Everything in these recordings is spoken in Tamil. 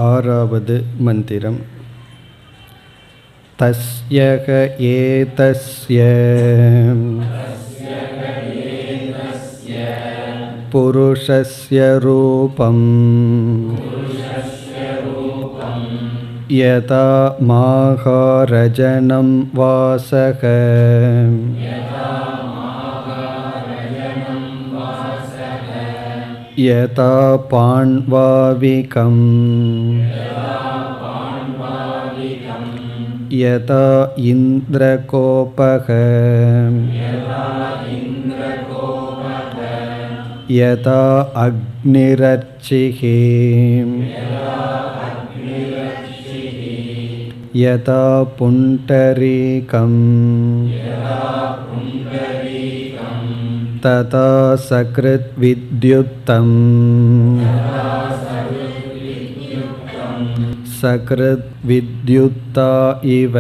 ஆறாவது மந்திரம். தஸ்யக ஏதஸ்ய புருஷஸ்ய ரூபம் யதா மாகாரஜனம் வாசக யதா பாண்வாவிகம் யதா இந்திரகோபக யதா அக்னிரர்ச்சிஹி யதா புண்டரீகம் ததா சக்ருத் வித்யுத்தம் சக்ருத் வித்யுத்தா இவ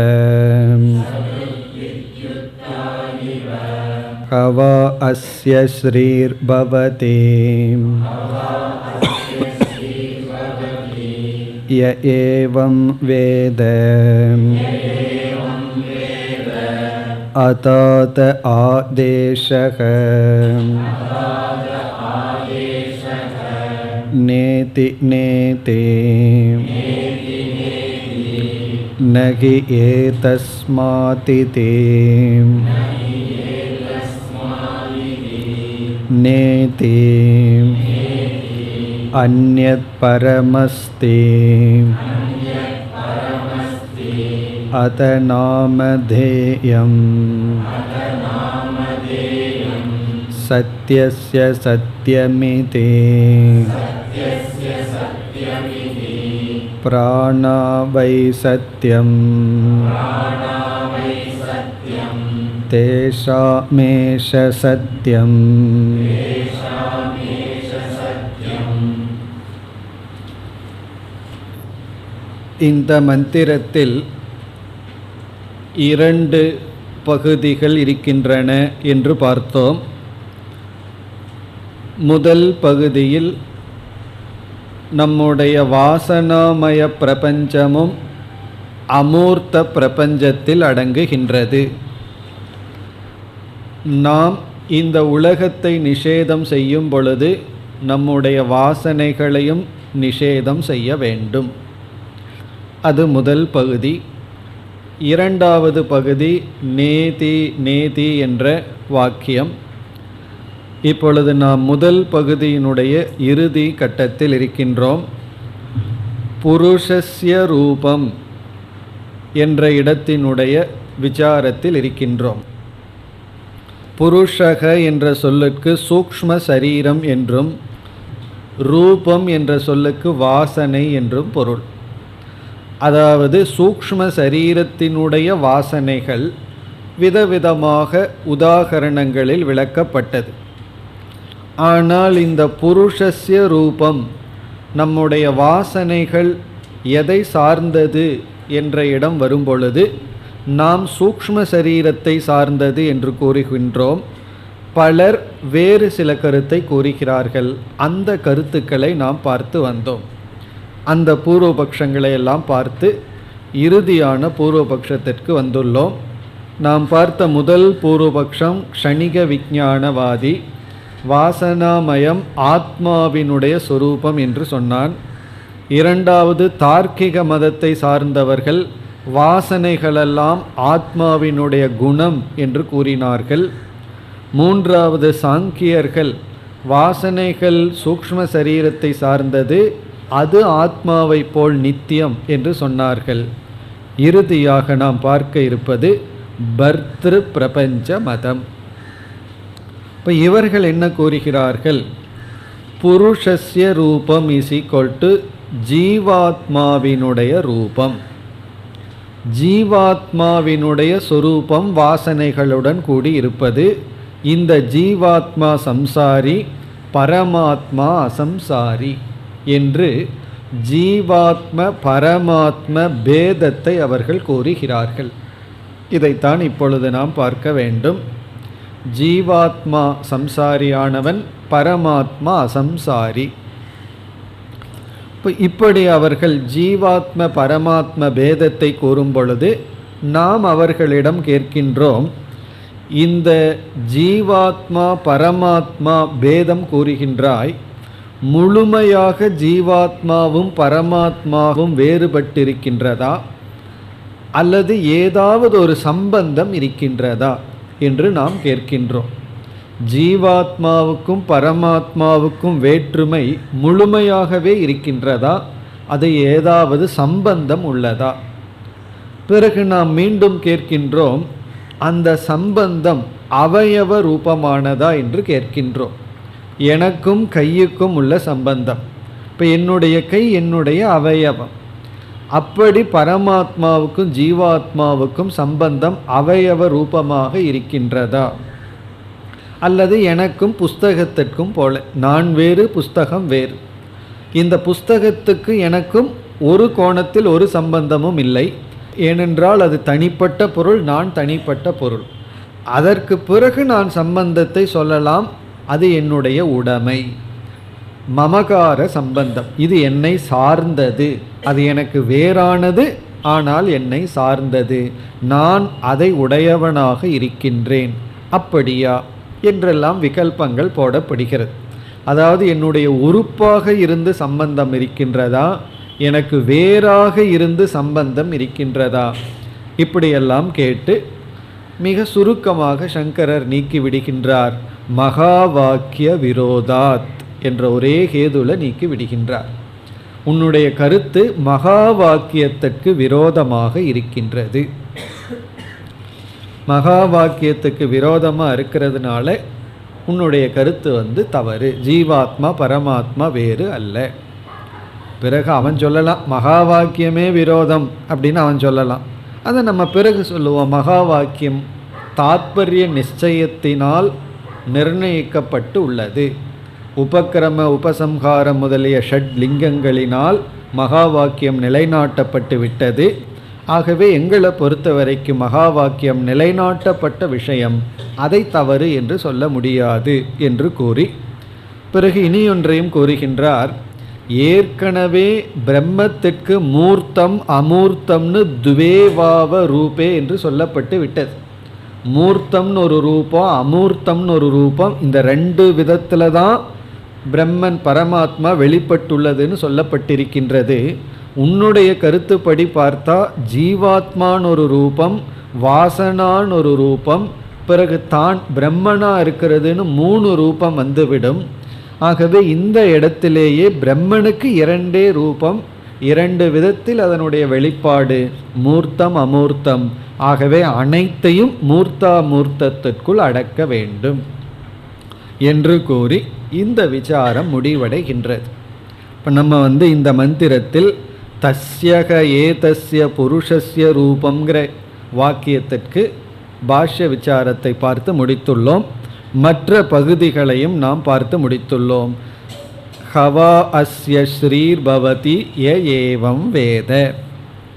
ஹவா அஸ்ய ஸ்ரீர் பவதி ய ஏவம் வேத அதாத ஆதேஷக நேதி நேதி நகி ஏதஸ்மாதிதி நேதி அன்யத் பரமஸ்தி அத நாமதேயம் சத்யஸ்ய சத்யமிதி பிராணா வை சத்யம் தேஷாமேஷ சத்யம். இந்த மந்திரத்தில் 2 பகுதிகள் இருக்கின்றன என்று பார்த்தோம். முதல் பகுதியில் நம்முடைய வாசனாமய பிரபஞ்சமும் அமூர்த்த பிரபஞ்சத்தில் அடங்குகின்றது. நாம் இந்த உலகத்தை நிஷேதம் செய்யும் பொழுது நம்முடைய வாசனைகளையும் நிஷேதம் செய்ய வேண்டும். அது முதல் பகுதி. இரண்டாவது பகுதி நேதி நேதி என்ற வாக்கியம். இப்பொழுது நாம் முதல் பகுதியினுடைய இறுதி கட்டத்தில் இருக்கின்றோம். புருஷஸ்ய ரூபம் என்ற இடத்தினுடைய விசாரத்தில் இருக்கின்றோம். புருஷக என்ற சொல்லுக்கு சூக்ஷ்ம சரீரம் என்றும், ரூபம் என்ற சொல்லுக்கு வாசனை என்றும் பொருள். அதாவது சூக்ஷ்ம சரீரத்தினுடைய வாசனைகள் விதவிதமாக உதாகரணங்களில் விளக்கப்பட்டது. ஆனால் இந்த புருஷஸ்ய ரூபம், நம்முடைய வாசனைகள் எதை சார்ந்தது என்ற இடம் வரும்பொழுது நாம் சூக்ஷ்ம சரீரத்தை சார்ந்தது என்று கூறுகின்றோம். பலர் வேறு சில கருத்தை கூறுகிறார்கள். அந்த கருத்துக்களை நாம் பார்த்து வந்தோம். அந்த பூர்வபக்ஷங்களை எல்லாம் பார்த்து இறுதியான பூர்வபக்ஷத்திற்கு வந்துள்ளோம். நாம் பார்த்த முதல் பூர்வபக்ஷம் க்ஷணிக விஞ்ஞானவாதி, வாசனாமயம் ஆத்மாவினுடைய சொரூபம் என்று சொன்னான். இரண்டாவது தார்க்கிக மதத்தை சார்ந்தவர்கள் வாசனைகளெல்லாம் ஆத்மாவினுடைய குணம் என்று கூறினார்கள். மூன்றாவது சாங்கியர்கள் வாசனைகள் சூக்ஷ்ம சரீரத்தை சார்ந்தது, அது ஆத்மாவை போல் நித்தியம் என்று சொன்னார்கள். இறுதியாக நாம் பார்க்க இருப்பது பர்த்ரு பிரபஞ்ச மதம். இப்போ இவர்கள் என்ன கூறுகிறார்கள்? புருஷஸ்ய ரூபம் இஸ் ஈக்வல் டு ஜீவாத்மாவினுடைய ரூபம். ஜீவாத்மாவினுடைய சொரூபம் வாசனைகளுடன் கூடி இருப்பது. இந்த ஜீவாத்மா சம்சாரி, பரமாத்மா அசம்சாரி என்று ஜீவாத்ம பரமாத்ம பேதத்தை அவர்கள் கூறுகிறார்கள். இதைத்தான் இப்பொழுது நாம் பார்க்க வேண்டும். ஜீவாத்மா சம்சாரியானவன், பரமாத்மா அசம்சாரி. இப்படி அவர்கள் ஜீவாத்ம பரமாத்ம பேதத்தை கூறும் பொழுது நாம் அவர்களிடம் கேட்கின்றோம், இந்த ஜீவாத்மா பரமாத்மா பேதம் கூறுகின்றாய், முழுமையாக ஜீவாத்மாவும் பரமாத்மாவும் வேறுபட்டிருக்கின்றதா அல்லது ஏதாவது ஒரு சம்பந்தம் இருக்கின்றதா என்று நாம் கேட்கின்றோம். ஜீவாத்மாவுக்கும் பரமாத்மாவுக்கும் வேற்றுமை முழுமையாகவே இருக்கின்றதா, அது ஏதாவது சம்பந்தம் உள்ளதா? பிறகு நாம் மீண்டும் கேட்கின்றோம், அந்த சம்பந்தம் அவயவ ரூபமானதா என்று கேட்கின்றோம். எனக்கும் கையுக்கும் உள்ள சம்பந்தம், இப்போ என்னுடைய கை என்னுடைய அவயவம், அப்படி பரமாத்மாவுக்கும் ஜீவாத்மாவுக்கும் சம்பந்தம் அவயவ ரூபமாக இருக்கின்றதா? அல்லது எனக்கும் புஸ்தகத்திற்கும் போல, நான் வேறு புஸ்தகம் வேறு, இந்த புஸ்தகத்துக்கு எனக்கும் ஒரு கோணத்தில் ஒரு சம்பந்தமும் இல்லை, ஏனென்றால் அது தனிப்பட்ட பொருள், நான் தனிப்பட்ட பொருள். அதற்கு பிறகு நான் சம்பந்தத்தை சொல்லலாம், அது என்னுடைய உடைமை, மமகார சம்பந்தம், இது என்னை சார்ந்தது, அது எனக்கு வேறானது, ஆனால் என்னை சார்ந்தது, நான் அதை உடையவனாக இருக்கின்றேன், அப்படியா என்றெல்லாம் விகல்பங்கள் போடப்படுகிறது. அதாவது என்னுடைய உறுப்பாக இருந்து சம்பந்தம் இருக்கின்றதா, எனக்கு வேறாக இருந்து சம்பந்தம் இருக்கின்றதா, இப்படியெல்லாம் கேட்டு மிக சுருக்கமாக சங்கரர் நீக்கி விடுகின்றார். மகா வாக்கிய விரோதாத் என்ற ஒரே ஹேதுல நீக்கி விடுகின்றார். உன்னுடைய கருத்து மகா வாக்கியத்திற்கு விரோதமாக இருக்கின்றது. மகா வாக்கியத்துக்கு விரோதமாக இருக்கிறதுனால உன்னுடைய கருத்து தவறு, ஜீவாத்மா பரமாத்மா வேறு அல்ல. பிறகு அவன் சொல்லலாம் மகா வாக்கியமே விரோதம் அப்படின்னு அவன் சொல்லலாம். அதை நம்ம பிறகு சொல்லுவோம், மகா வாக்கியம் தாத்பரிய நிச்சயத்தினால் நிர்ணயிக்கப்பட்டு உள்ளது, உபக்கிரம உபசம்ஹாரம் முதலிய ஷட் லிங்கங்களினால் மகா வாக்கியம் நிலைநாட்டப்பட்டு விட்டது. ஆகவே எங்களை பொறுத்த வரைக்கும் மகா வாக்கியம் நிலைநாட்டப்பட்ட விஷயம், அதை தவறு என்று சொல்ல முடியாது என்று கூறி பிறகு இனியொன்றையும் கூறுகின்றார். ஏற்கனவே பிரம்மத்திற்கு மூர்த்தம் அமூர்த்தம்னு துவேவாவ ரூபே என்று சொல்லப்பட்டு விட்டது. மூர்த்தம்னு ஒரு ரூபம், அமூர்த்தம்னு ஒரு ரூபம், இந்த ரெண்டு விதத்தில் தான் பிரம்மன் பரமாத்மா வெளிப்பட்டுள்ளதுன்னு சொல்லப்பட்டிருக்கின்றது. உன்னுடைய கருத்துப்படி பார்த்தா ஜீவாத்மான் ஒரு ரூபம், வாசனான் ஒரு ரூபம், பிறகு தான் பிரம்மனா இருக்கிறதுன்னு 3 ரூபம் வந்துவிடும். ஆகவே இந்த இடத்திலேயே பிரம்மனுக்கு 2 ரூபம், 2 விதத்தில் அதனுடைய வெளிப்பாடு மூர்த்தம் அமூர்த்தம். ஆகவே அனைத்தையும் மூர்த்தாமூர்த்தத்திற்குள் அடக்க வேண்டும் என்று கூறி இந்த விசாரம் முடிவடைகின்றது. இப்போ நம்ம இந்த மந்திரத்தில் தஸ்யக ஏதஸ்ய புருஷஸ்ய ரூபங்கிற வாக்கியத்திற்கு பாஷ்ய விசாரத்தை பார்த்து முடித்துள்ளோம். மற்ற பகுதிகளையும் நாம் பார்த்து முடித்துள்ளோம். ஹவா அஸ்ய ஸ்ரீர் பவதி ய ஏவம் வேத,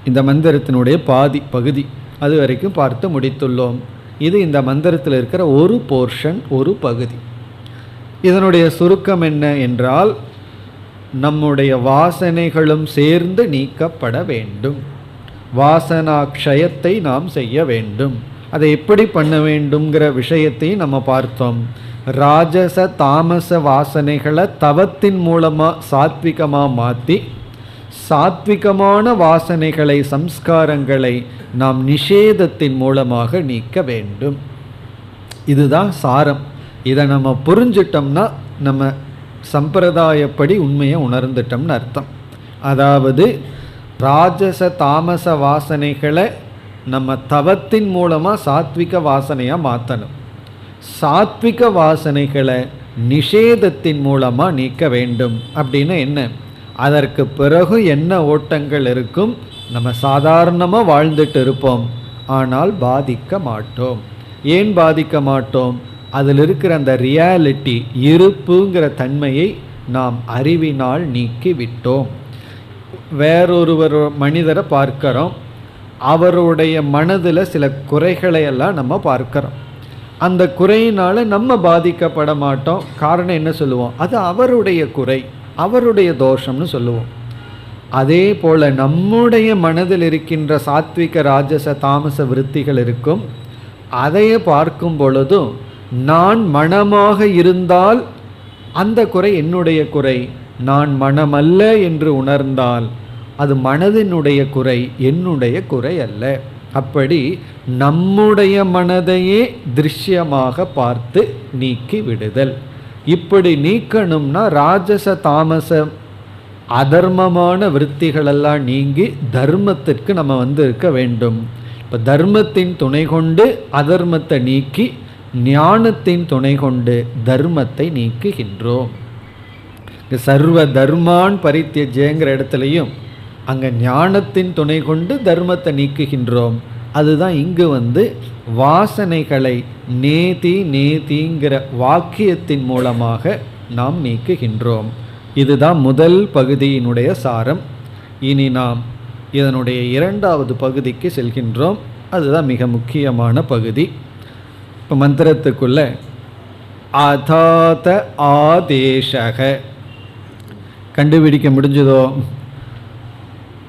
இந்த மந்திரத்தினுடைய பாதி பகுதி அது வரைக்கும் பார்த்து முடித்துள்ளோம். இது இந்த மந்திரத்தில் இருக்கிற ஒரு போர்ஷன், ஒரு பகுதி. இதனுடைய சுருக்கம் என்ன என்றால், நம்முடைய வாசனைகளும் சேர்ந்து நீக்கப்பட வேண்டும், வாசனாக்ஷயத்தை நாம் செய்ய வேண்டும். அதை எப்படி பண்ண வேண்டுங்கிற விஷயத்தையும் நம்ம பார்த்தோம். ராஜச தாமச வாசனைகளை தவத்தின் மூலமாக சாத்விகமாக மாற்றி, சாத்விகமான வாசனைகளை சம்ஸ்காரங்களை நாம் நிஷேதத்தின் மூலமாக நீக்க வேண்டும். இதுதான் சாரம். இதை நம்ம புரிஞ்சிட்டோம்னா நம்ம சம்பிரதாயப்படி உண்மையை உணர்ந்துட்டோம்னு அர்த்தம். அதாவது ராஜச தாமச வாசனைகளை நம்ம தவத்தின் மூலமாக சாத்விக வாசனையாக மாற்றணும், சாத்விக வாசனைகளை நிஷேதத்தின் மூலமாக நீக்க வேண்டும். அப்படின்னு என்ன, அதற்கு பிறகு என்ன ஓட்டங்கள் இருக்கும், நம்ம சாதாரணமாக வாழ்ந்துட்டு இருப்போம், ஆனால் பாதிக்க மாட்டோம். ஏன் பாதிக்க மாட்டோம்? அதில் இருக்கிற அந்த ரியாலிட்டி, இருப்புங்கிற தன்மையை நாம் அறிவினால் நீக்கி விட்டோம். வேறொருவர் மனிதரை பார்க்கிறோம், அவருடைய மனதில் சில குறைகளை எல்லாம் நம்ம பார்க்கிறோம். அந்த குறையினால் நம்ம பாதிக்கப்பட மாட்டோம். காரணம் என்ன சொல்லுவோம்? அது அவருடைய குறை, அவருடைய தோஷம்னு சொல்லுவோம். அதே போல நம்முடைய மனதில் இருக்கின்ற சாத்விக ராஜச தாமச விருத்திகள் இருக்கும். அதையே பார்க்கும் பொழுதும் நான் மனமாக இருந்தால் அந்த குறை என்னுடைய குறை, நான் மனமல்ல என்று உணர்ந்தால் அது மனதினுடைய குறை, என்னுடைய குறை அல்ல. அப்படி நம்முடைய மனதையே திருஷ்யமாக பார்த்து நீக்கி விடுதல். இப்படி நீக்கணும்னா ராஜச தாமச அதர்மமான விருத்திகளெல்லாம் நீங்கி தர்மத்திற்கு நம்ம இருக்க வேண்டும். இப்போ தர்மத்தின் துணை கொண்டு அதர்மத்தை நீக்கி ஞானத்தின் துணை கொண்டு தர்மத்தை நீக்குகின்றோம். சர்வ தர்மான் பரித்யஜ்யங்கிற இடத்துலையும் அங்கே ஞானத்தின் துணை கொண்டு தர்மத்தை நீக்குகின்றோம். அதுதான் இங்கு வாசனைகளை நேதி நேதிங்கிற வாக்கியத்தின் மூலமாக நாம் நீக்குகின்றோம். இதுதான் முதல் பகுதியினுடைய சாரம். இனி நாம் இதனுடைய இரண்டாவது பகுதிக்கு செல்கின்றோம். அதுதான் மிக முக்கியமான பகுதி. இப்போ மந்திரத்துக்குள்ள அதாத ஆதேசக கண்டுபிடிக்க முடிஞ்சதோ?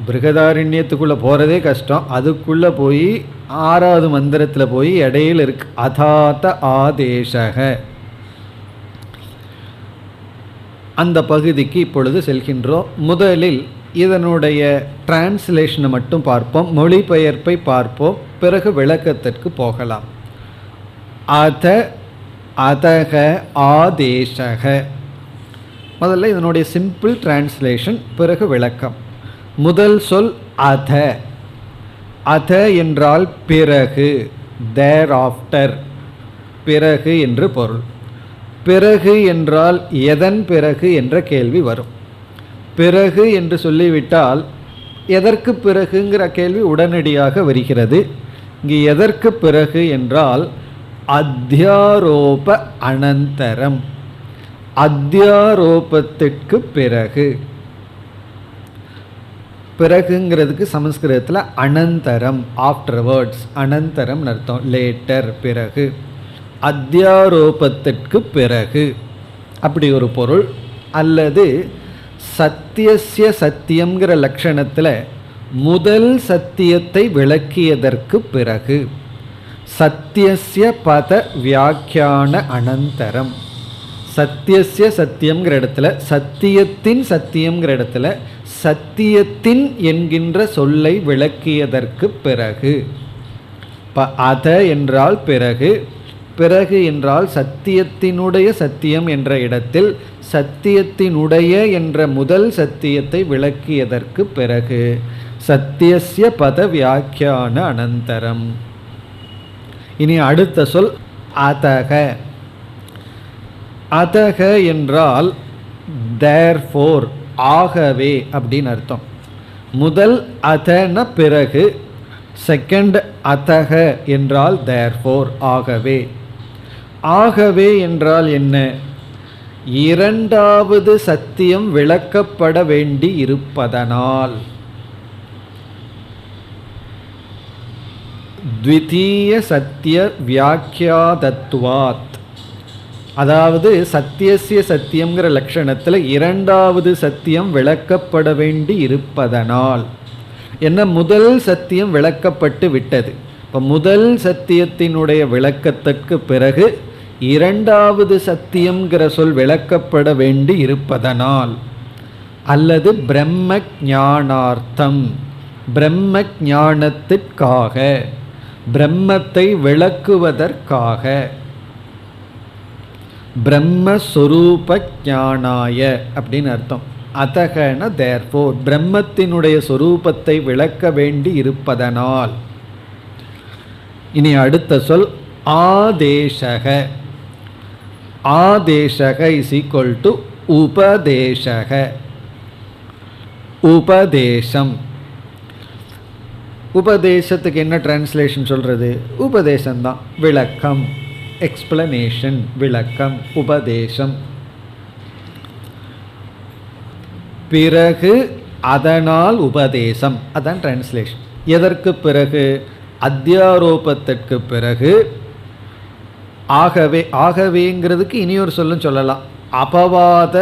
பிருகதாரண்யத்துக்குள்ளே போகிறதே கஷ்டம். அதுக்குள்ளே போய் ஆறாவது மந்திரத்தில் போய் இடையில் இருக்கு அதாத ஆதேசக. அந்த பகுதிக்கு இப்பொழுது செல்கின்றோம். முதலில் இதனுடைய டிரான்ஸ்லேஷனை மட்டும் பார்ப்போம், மொழிபெயர்ப்பை பார்ப்போம், பிறகு விளக்கத்திற்கு போகலாம். அத அதக ஆதேசக. முதல்ல இதனுடைய சிம்பிள் டிரான்ஸ்லேஷன், பிறகு விளக்கம். முதல் சொல் அத. அத என்றால் பிறகு, தேர் ஆஃப்டர், பிறகு என்று பொருள். பிறகு என்றால் எதன் பிறகு என்ற கேள்வி வரும். பிறகு என்று சொல்லிவிட்டால் எதற்கு பிறகுங்கிற கேள்வி உடனடியாக வருகிறது. இங்கு எதற்கு பிறகு என்றால் அத்தியாரோப அனந்தரம், அத்தியாரோபத்திற்கு பிறகு. பிறகுங்கிறதுக்கு சமஸ்கிருதத்தில் அனந்தரம், ஆஃப்டர்வர்ட்ஸ், அனந்தரம் அர்த்தம், லேட்டர், பிறகு. அத்தியாரோபத்திற்கு பிறகு அப்படி ஒரு பொருள். அல்லது சத்தியஸ்ய சத்தியம்ங்கிற லட்சணத்தில் முதல் சத்தியத்தை விளக்கியதற்கு பிறகு, சத்தியஸ்ய பத வியாக்கியான அனந்தரம். சத்தியஸ்ய சத்தியம்ங்கிற இடத்துல, சத்தியத்தின் சத்தியம்ங்கிற இடத்துல சத்தியத்தின் என்கின்ற சொல்லை விளக்கியதற்கு பிறகு. அத என்றால் பிறகு, பிறகு என்றால் சத்தியத்தினுடைய சத்தியம் என்ற இடத்தில் சத்தியத்தினுடைய என்ற முதல் சத்தியத்தை விளக்கியதற்கு பிறகு, சத்தியஸ்ய பத வியாக்கியான அனந்தரம். இனி அடுத்த சொல் அதக. அதக என்றால் தேர்ஃபோர், ஆகவே அப்படின்னு அர்த்தம். முதல் அதன பிறகு, செகண்ட் அதக என்றால் தேர்ஃபோர், ஆகவே. ஆகவே என்றால் என்ன? இரண்டாவது சத்தியம் விளக்கப்பட வேண்டி இருப்பதனால், த்விதீய சத்திய வியாக்கியாதத்வாத். அதாவது சத்தியசிய சத்தியம்ங்கிற லட்சணத்தில் இரண்டாவது சத்தியம் விளக்கப்பட வேண்டி இருப்பதனால். என்ன, முதல் சத்தியம் விளக்கப்பட்டு விட்டது. இப்போ முதல் சத்தியத்தினுடைய விளக்கத்திற்கு பிறகு இரண்டாவது சத்தியம்ங்கிற சொல் விளக்கப்பட வேண்டி இருப்பதனால். அல்லது பிரம்ம ஞானார்த்தம், பிரம்ம ஞானத்திற்காக, பிரம்மத்தை விளக்குவதற்காக, பிரம்மஸ்வரூப ஞானாய அப்படின்னு அர்த்தம். அதகன தேர்ஃபோர், பிரம்மத்தினுடைய சொரூபத்தை விளக்க வேண்டி இருப்பதனால். இனி அடுத்த சொல் ஆதேசக. ஆதேசக இஸ் ஈக்குவல் டு உபதேசக. உபதேசம். உபதேசத்துக்கு என்ன டிரான்ஸ்லேஷன் சொல்றது? உபதேசம்தான், விளக்கம், எக்ஸ்பிளனேஷன், விளக்கம், உபதேசம். பிறகு அதனால் உபதேசம், அதான் டிரான்ஸ்லேஷன். எதற்கு பிறகு? அத்தியாரோபத்திற்கு பிறகு. ஆகவே, ஆகவேங்கிறதுக்கு இனியொரு சொல்லும் சொல்லலாம், அபவாத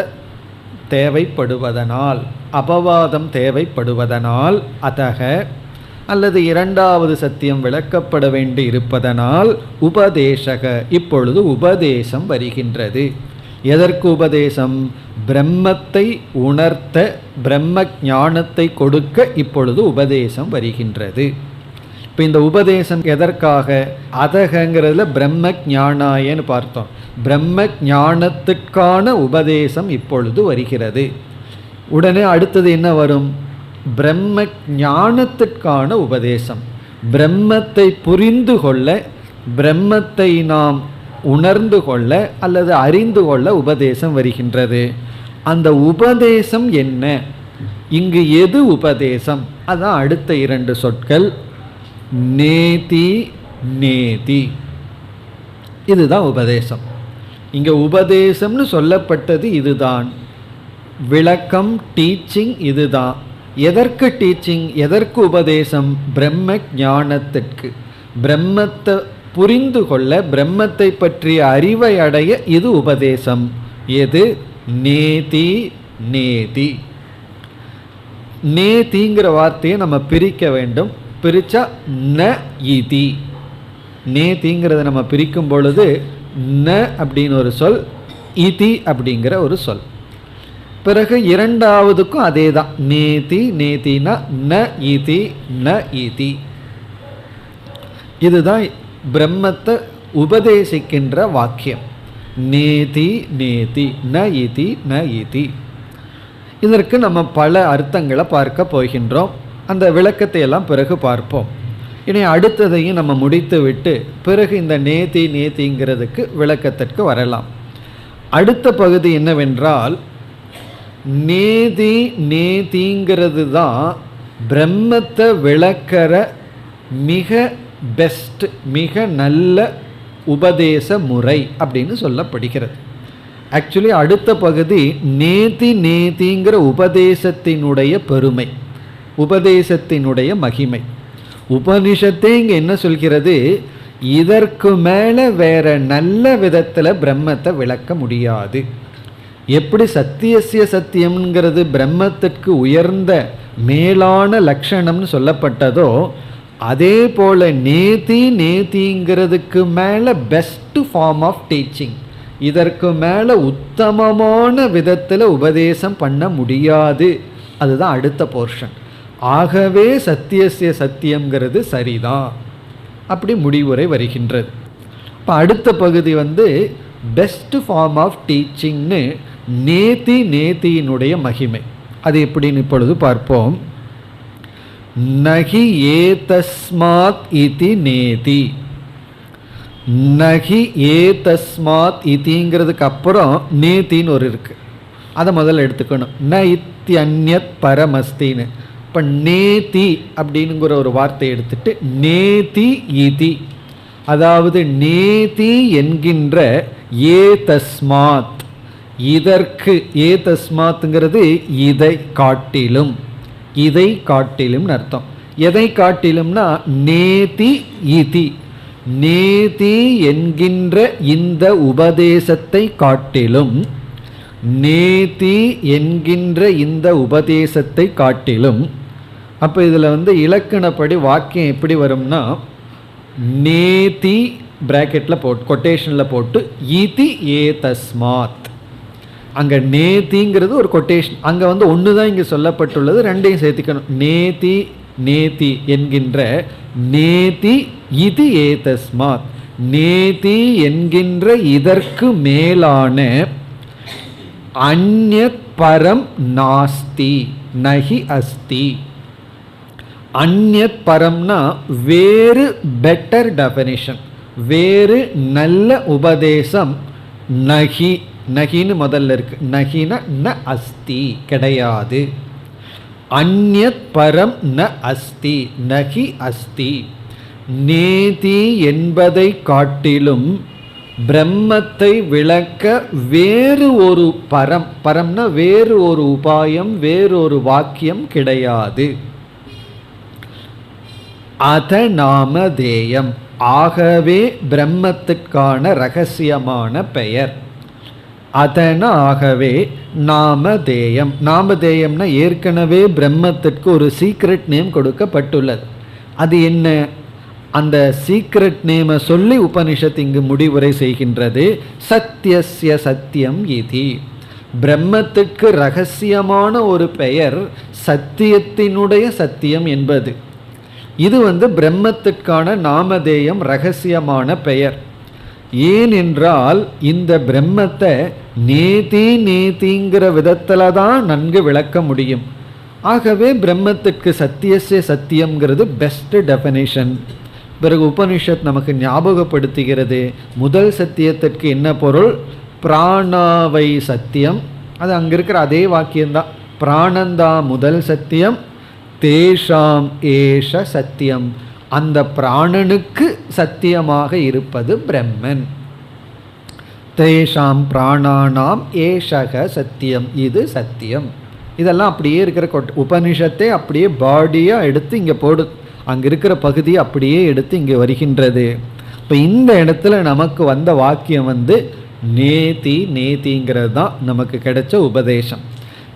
தேவைப்படுவதனால், அபவாதம் தேவைப்படுவதனால், அதக அல்லது இரண்டாவது சத்தியம் விளக்கப்பட வேண்டி இருப்பதனால் உபதேசக, இப்பொழுது உபதேசம் வருகின்றது. எதற்கு உபதேசம்? பிரம்மத்தை உணர்த்த, பிரம்ம ஞானத்தை கொடுக்க இப்பொழுது உபதேசம் வருகின்றது. இப்போ இந்த உபதேசம் எதற்காக? அதகங்கிறதுல பிரம்ம ஞானாயன்னு பார்த்தோம். பிரம்ம ஞானத்திற்கான உபதேசம் இப்பொழுது வருகிறது. உடனே அடுத்தது என்ன வரும்? பிரம்ம ஞானத்திற்கான உபதேசம். பிரம்மத்தை புரிந்து கொள்ள, பிரம்மத்தை நாம் உணர்ந்து கொள்ள அல்லது அறிந்து கொள்ள உபதேசம் வருகின்றது. அந்த உபதேசம் என்ன? இங்கு எது உபதேசம்? அதான் அடுத்த இரண்டு சொற்கள். நேதி நேதி, இதுதான் உபதேசம். இங்க உபதேசம்னு சொல்லப்பட்டது இதுதான். விளக்கம், டீச்சிங் இதுதான். எதற்கு டீச்சிங்? எதற்கு உபதேசம்? பிரம்ம ஞானத்திற்கு, பிரம்மத்தை புரிந்து கொள்ள, பிரம்மத்தை பற்றிய அறிவை அடைய இது உபதேசம். எது? நேதி நேதி. நேதிங்கிற வார்த்தையை நம்ம பிரிக்க வேண்டும். பிரிச்சா ந இதி. நேதிங்கிறத நம்ம பிரிக்கும் பொழுது ந அப்படின்னு ஒரு சொல், இதி அப்படிங்கிற ஒரு சொல். பிறகு இரண்டாவதுக்கும் அதே தான். நேதி நேதினா ந இதி ந இதி. இதுதான் பிரம்மத்தை உபதேசிக்கின்ற வாக்கியம். நேதி நேதி ந இதி ந இதி. இதற்கு நம்ம பல அர்த்தங்களை பார்க்க போகின்றோம். அந்த விளக்கத்தை எல்லாம் பிறகு பார்ப்போம். இனி அடுத்ததையும் நம்ம முடித்து விட்டு பிறகு இந்த நேதி நேதிங்கிறதுக்கு விளக்கத்திற்கு வரலாம். அடுத்த பகுதி என்னவென்றால், நேதி நேதிங்கிறது தான் பிரம்மத்தை விளக்கிற மிக பெஸ்ட், மிக நல்ல உபதேச முறை அப்படின்னு சொல்லப்படுகிறது. ஆக்சுவலி அடுத்த பகுதி நேதி நேதிங்கிற உபதேசத்தினுடைய பெருமை, உபதேசத்தினுடைய மகிமை. உபனிஷத்தே இங்கே என்ன சொல்கிறது? இதற்கு மேலே வேற நல்ல விதத்தில் பிரம்மத்தை விளக்க முடியாது. எப்படி சத்தியசிய சத்தியம்ங்கிறது பிரம்மத்திற்கு உயர்ந்த மேலான லட்சணம்னு சொல்லப்பட்டதோ, அதே போல நேதி நேதிங்கிறதுக்கு மேலே பெஸ்ட் ஃபார்ம் ஆஃப் டீச்சிங், இதற்கு மேலே உத்தமமான விதத்தில் உபதேசம் பண்ண முடியாது. அதுதான் அடுத்த போர்ஷன். ஆகவே சத்தியசிய சத்தியம்ங்கிறது சரிதான், அப்படி முடிவுரை வருகின்றது. இப்போ அடுத்த பகுதி பெஸ்ட் ஃபார்ம் ஆஃப் டீச்சிங்னு நேதி நேதியினுடைய மகிமை. அது எப்படின்னு இப்பொழுது பார்ப்போம். நகி ஏதஸ்மாத் இதி நேதி. நகி ஏதஸ்மாத் இதிங்கிறதுக்கு அப்புறம் நேத்தின்னு ஒரு இருக்கு, அதை முதல்ல எடுத்துக்கணும். ந இத்யன்யத் பரமஸ்தின்னு. இப்போ நேதி அப்படிங்கிற ஒரு வார்த்தை எடுத்துட்டு நேதி இதி, அதாவது நேதி என்கின்ற ஏதஸ்மாத், இதற்கு, ஏதஸ்மாத்ங்கிறது இதை காட்டிலும், இதை காட்டிலும் அர்த்தம். எதை காட்டிலும்னா நேதி இதி, நேதி என்கின்ற இந்த உபதேசத்தை காட்டிலும், நேதி என்கின்ற இந்த உபதேசத்தை காட்டிலும். அப்போ இதில் இலக்கணப்படி வாக்கியம் எப்படி வரும்னா, நேதி பிராக்கெட்டில் போட்டு, கொட்டேஷனில் போட்டு, இதி ஏதஸ்மாத். அங்கே நேதிங்கிறது ஒரு கொட்டேஷன், அங்கே ஒன்று தான் இங்கே சொல்லப்பட்டுள்ளது, ரெண்டையும் சேர்த்துக்கணும். நேதி நேதி என்கின்ற நேதி இதி ஏதஸ்மாத், நேதி என்கின்ற இதற்கு மேலான அந்யத் பரம் நாஸ்தி நஹி அஸ்தி. அந்யத் பரம்னா வேறு பெட்டர் டெஃபினிஷன், வேறு நல்ல உபதேசம் நஹி, நஹின்னு முதல்ல இருக்கு, நஹின ந அஸ்தி கிடையாது. அந்யத் பரம் ந அஸ்தி நஹி அஸ்தி. நேதி என்பதை காட்டிலும் பிரம்மத்தை விளக்க வேறு ஒரு பரம், பரம்னா வேறு ஒரு உபாயம், வேறு ஒரு வாக்கியம் கிடையாது. அத நாமதேயம், ஆகவே பிரம்மத்துக்கான ரகசியமான பெயர். அதன ஆகவே நாமதேயம். நாமதேயம்னா ஏற்கனவே பிரம்மத்திற்கு ஒரு சீக்ரெட் நேம் கொடுக்கப்பட்டுள்ளது. அது என்ன? அந்த சீக்ரெட் நேமை சொல்லி உபனிஷத் இங்கு முடிவுரை செய்கின்றது. சத்யஸ்ய சத்தியம் இதி. பிரம்மத்திற்கு ரகசியமான ஒரு பெயர் சத்தியத்தினுடைய சத்தியம் என்பது. இது பிரம்மத்திற்கான நாமதேயம், ரகசியமான பெயர். ஏன் என்றால் இந்த பிரம்மத்தை நேதி நேதிங்கிற விதத்தில் தான் நன்கு விளக்க முடியும். ஆகவே பிரம்மத்திற்கு சத்தியஸ்ய சத்தியம்ங்கிறது பெஸ்ட் டெஃபினேஷன். பிறகு உபனிஷத் நமக்கு ஞாபகப்படுத்துகிறது, முதல் சத்தியத்திற்கு என்ன பொருள்? பிராணாவை சத்தியம். அது அங்கே இருக்கிற அதே வாக்கியம்தான். பிராணந்தா முதல் சத்தியம், தேஷாம் ஏஷ சத்தியம். அந்த பிராணனுக்கு சத்தியமாக இருப்பது பிரம்மன். தேஷாம் பிராணானாம் ஏஷக சத்தியம். இது சத்தியம். இதெல்லாம் அப்படியே இருக்கிற உபனிஷத்தை அப்படியே பாடியாக எடுத்து இங்கே போடு. அங்கே இருக்கிற பகுதியை அப்படியே எடுத்து இங்கே வருகின்றது. இப்போ இந்த இடத்துல நமக்கு வந்த வாக்கியம் நேதி நேதிங்கிறது தான் நமக்கு கிடைச்ச உபதேசம்.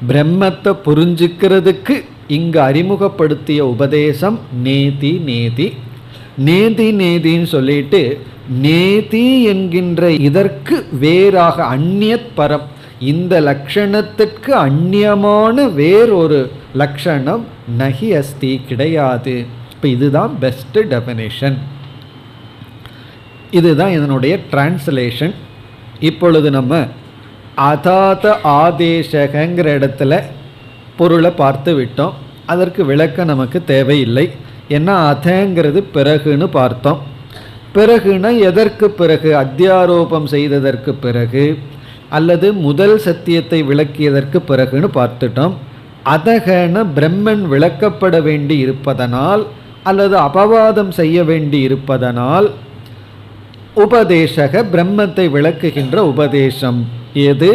பிரம்மத்தை புரிஞ்சுக்கிறதுக்கு இங்கு அறிமுகப்படுத்திய உபதேசம் நேதி நேதி. நேதி நேதின்னு சொல்லிட்டு நேதி என்கின்ற இதற்கு வேறாக அந்நியத் பரம், இந்த லட்சணத்திற்கு அந்நியமான வேறொரு லட்சணம் நஹி அஸ்தி, கிடையாது. இப்போ இதுதான் பெஸ்ட் டெஃபினேஷன். இதுதான் இதனுடைய டிரான்ஸ்லேஷன். இப்பொழுது நம்ம அதாத ஆதேசகங்கிற இடத்துல பொருளை பார்த்து விட்டோம். அதற்கு விளக்கம் நமக்கு தேவையில்லை. ஏன்னா அதங்கிறது பிறகுன்னு பார்த்தோம். பிறகுனா எதற்கு பிறகு? அத்தியாரோபம் செய்ததற்கு பிறகு அல்லது முதல் சத்தியத்தை விளக்கியதற்கு பிறகுன்னு பார்த்துட்டோம். அதகன பிரம்மன் விளக்கப்பட வேண்டி இருப்பதனால் அல்லது அபவாதம் செய்ய வேண்டி இருப்பதனால் உபதேசக பிரம்மத்தை விளக்குகின்ற உபதேசம் எது?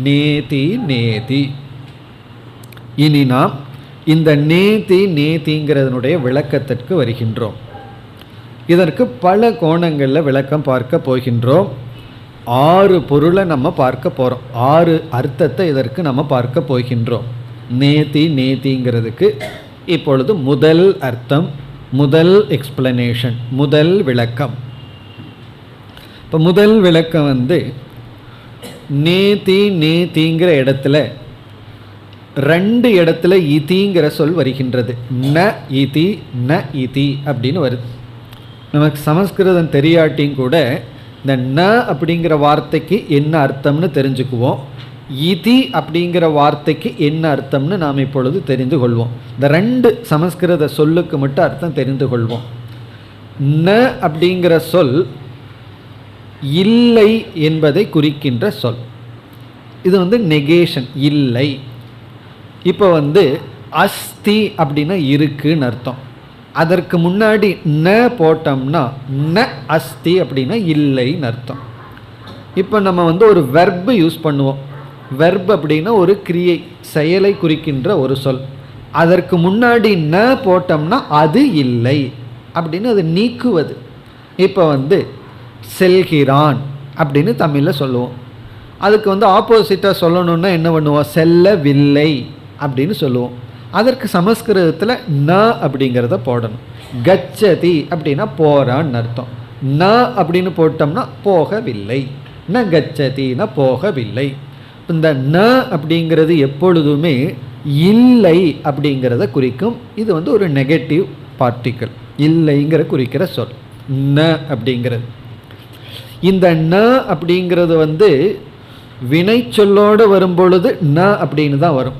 நேதி நேதி. இனி நாம் இந்த நேதி நேதிங்கிறதனுடைய விளக்கத்திற்கு வருகின்றோம். இதற்கு பல கோணங்களில் விளக்கம் பார்க்க போகின்றோம். 6 பொருளை நம்ம பார்க்க போகிறோம். 6 அர்த்தத்தை இதற்கு நம்ம பார்க்க போகின்றோம். நேதி நேதிங்கிறதுக்கு இப்பொழுது முதல் அர்த்தம், முதல் எக்ஸ்பிளனேஷன், முதல் விளக்கம். இப்போ முதல் விளக்கம் நேதி நேதிங்கிற இடத்துல 2 இடத்துல இதிங்கிற சொல் வருகின்றது. ந இதி ந இதி அப்படின்னு வருது. நமக்கு சமஸ்கிருதம் தெரியாட்டியும் கூட இந்த ந அப்படிங்கிற வார்த்தைக்கு என்ன அர்த்தம்னு தெரிஞ்சுக்குவோம். இதி அப்படிங்கிற வார்த்தைக்கு என்ன அர்த்தம்னு நாம் இப்பொழுது தெரிந்து கொள்வோம். இந்த 2 சமஸ்கிருத சொல்லுக்கு மட்டும் அர்த்தம் தெரிந்து கொள்வோம். ந அப்படிங்கிற சொல் இல்லை என்பதை குறிக்கின்ற சொல். இது நெகேஷன், இல்லை. இப்போ அஸ்தி அப்படின்னா இருக்குன்னு அர்த்தம். அதற்கு முன்னாடி ந போட்டோம்னா ந அஸ்தி அப்படின்னா இல்லைன்னு அர்த்தம். இப்போ நம்ம ஒரு வெர்பு யூஸ் பண்ணுவோம். வெர்ப் அப்படின்னா ஒரு கிரியை, செயலை குறிக்கின்ற ஒரு சொல். அதற்கு முன்னாடி ந போட்டோம்னா அது இல்லை அப்படின்னு அது நீக்குவது. இப்போ செல்கிறான் அப்படின்னு தமிழில் சொல்லுவோம். அதுக்கு ஆப்போசிட்டாக சொல்லணும்னா என்ன பண்ணுவோம்? செல்லவில்லை அப்படின்னு சொல்லுவோம். அதற்கு சமஸ்கிருதத்தில் ந அப்படிங்கிறத போடணும். கச்சதி அப்படின்னா போறான்னு அர்த்தம். ந அப்படின்னு போட்டோம்னா போகவில்லை. ந கச்சதினா போகவில்லை. இந்த ந அப்படிங்கிறது எப்பொழுதுமே இல்லை அப்படிங்கிறத குறிக்கும். இது ஒரு நெகட்டிவ் பார்ட்டிக்கல், இல்லைங்கிற குறிக்கிற சொல் ந அப்படிங்கிறது. இந்த ந அப்படிங்கிறது வினை சொல்லோடு வரும்பொழுது ந அப்படின்னு தான் வரும்.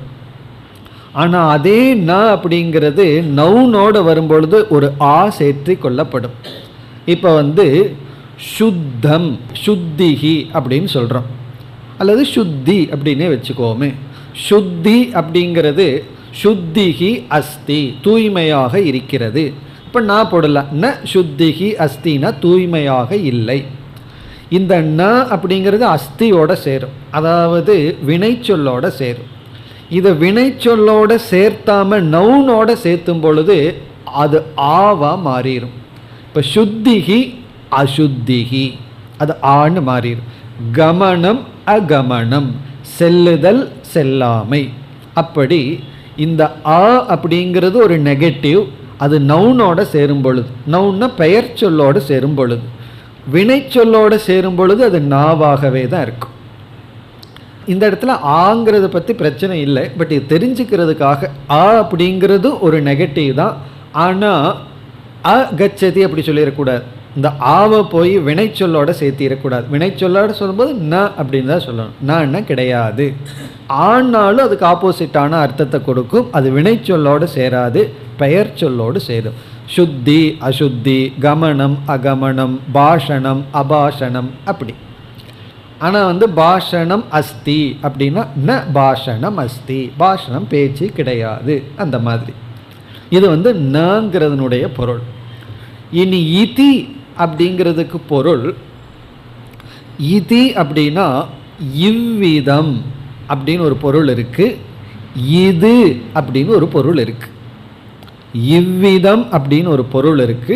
ஆனால் அதே ந அப்படிங்கிறது நவுனோடு வரும்பொழுது ஒரு ஆ சேர்த்து கொள்ளப்படும். இப்போ சுத்தம், சுத்திகி அப்படின்னு சொல்கிறோம், அல்லது சுத்தி அப்படின்னே வச்சுக்கோமே. சுத்தி அப்படிங்கிறது சுத்திகி அஸ்தி, தூய்மையாக இருக்கிறது. இப்போ நான் போடலாம் ந சுத்திகி அஸ்தினா தூய்மையாக இல்லை. இந்த ந அப்படிங்கிறது அஸ்தியோட சேரும், அதாவது வினைச்சொல்லோட சேரும். இதை வினைச்சொல்லோட சேர்த்தாம நவுனோட சேர்த்தும் பொழுது அது ஆவா மாறிடும். இப்போ சுத்திகி அசுத்திகி அது ஆன்னு மாறிடும். கமனம் அகமனம், செல்லுதல் செல்லாமை. அப்படி இந்த ஆ அப்படிங்கிறது ஒரு நெகட்டிவ், அது நவுனோட சேரும் பொழுது, நவுன்னா பெயர் சொல்லோடு சேரும் பொழுது, வினை சொல்லோடு சேரும் பொழுது அது நாவாகவே தான் இருக்கும். இந்த இடத்துல ஆங்கிறத பற்றி பிரச்சனை இல்லை, பட் இது தெரிஞ்சுக்கிறதுக்காக ஆ அப்படிங்கிறது ஒரு நெகட்டிவ் தான். ஆனால் அ கச்சதி அப்படி சொல்லிடக்கூடாது. இந்த ஆவை போய் வினைச்சொல்லோட சேர்த்திடக்கூடாது. வினைச்சொல்லோட சொல்லும்போது ந அப்படின்னு தான் சொல்லணும். நன்னா கிடையாது. ஆனாலும் அதுக்கு ஆப்போசிட்டான அர்த்தத்தை கொடுக்கும். அது வினைச்சொல்லோடு சேராது, பெயர் சொல்லோடு சேரும். சுத்தி அசுத்தி, கமனம் அகமனம், பாஷணம் அபாஷணம் அப்படி. ஆனால் பாஷணம் அஸ்தி அப்படின்னா ந பாஷணம் அஸ்தி, பாஷணம் பேச்சு கிடையாது, அந்த மாதிரி. இது நங்கிறதுனுடைய பொருள். இனி இதி அப்படிங்கிறதுக்கு பொருள், இதி அப்படின்னா இவ்விதம் அப்படின்னு ஒரு பொருள் இருக்கு, இது அப்படின்னு ஒரு பொருள் இருக்கு. இவ்விதம் அப்படின்னு ஒரு பொருள் இருக்கு,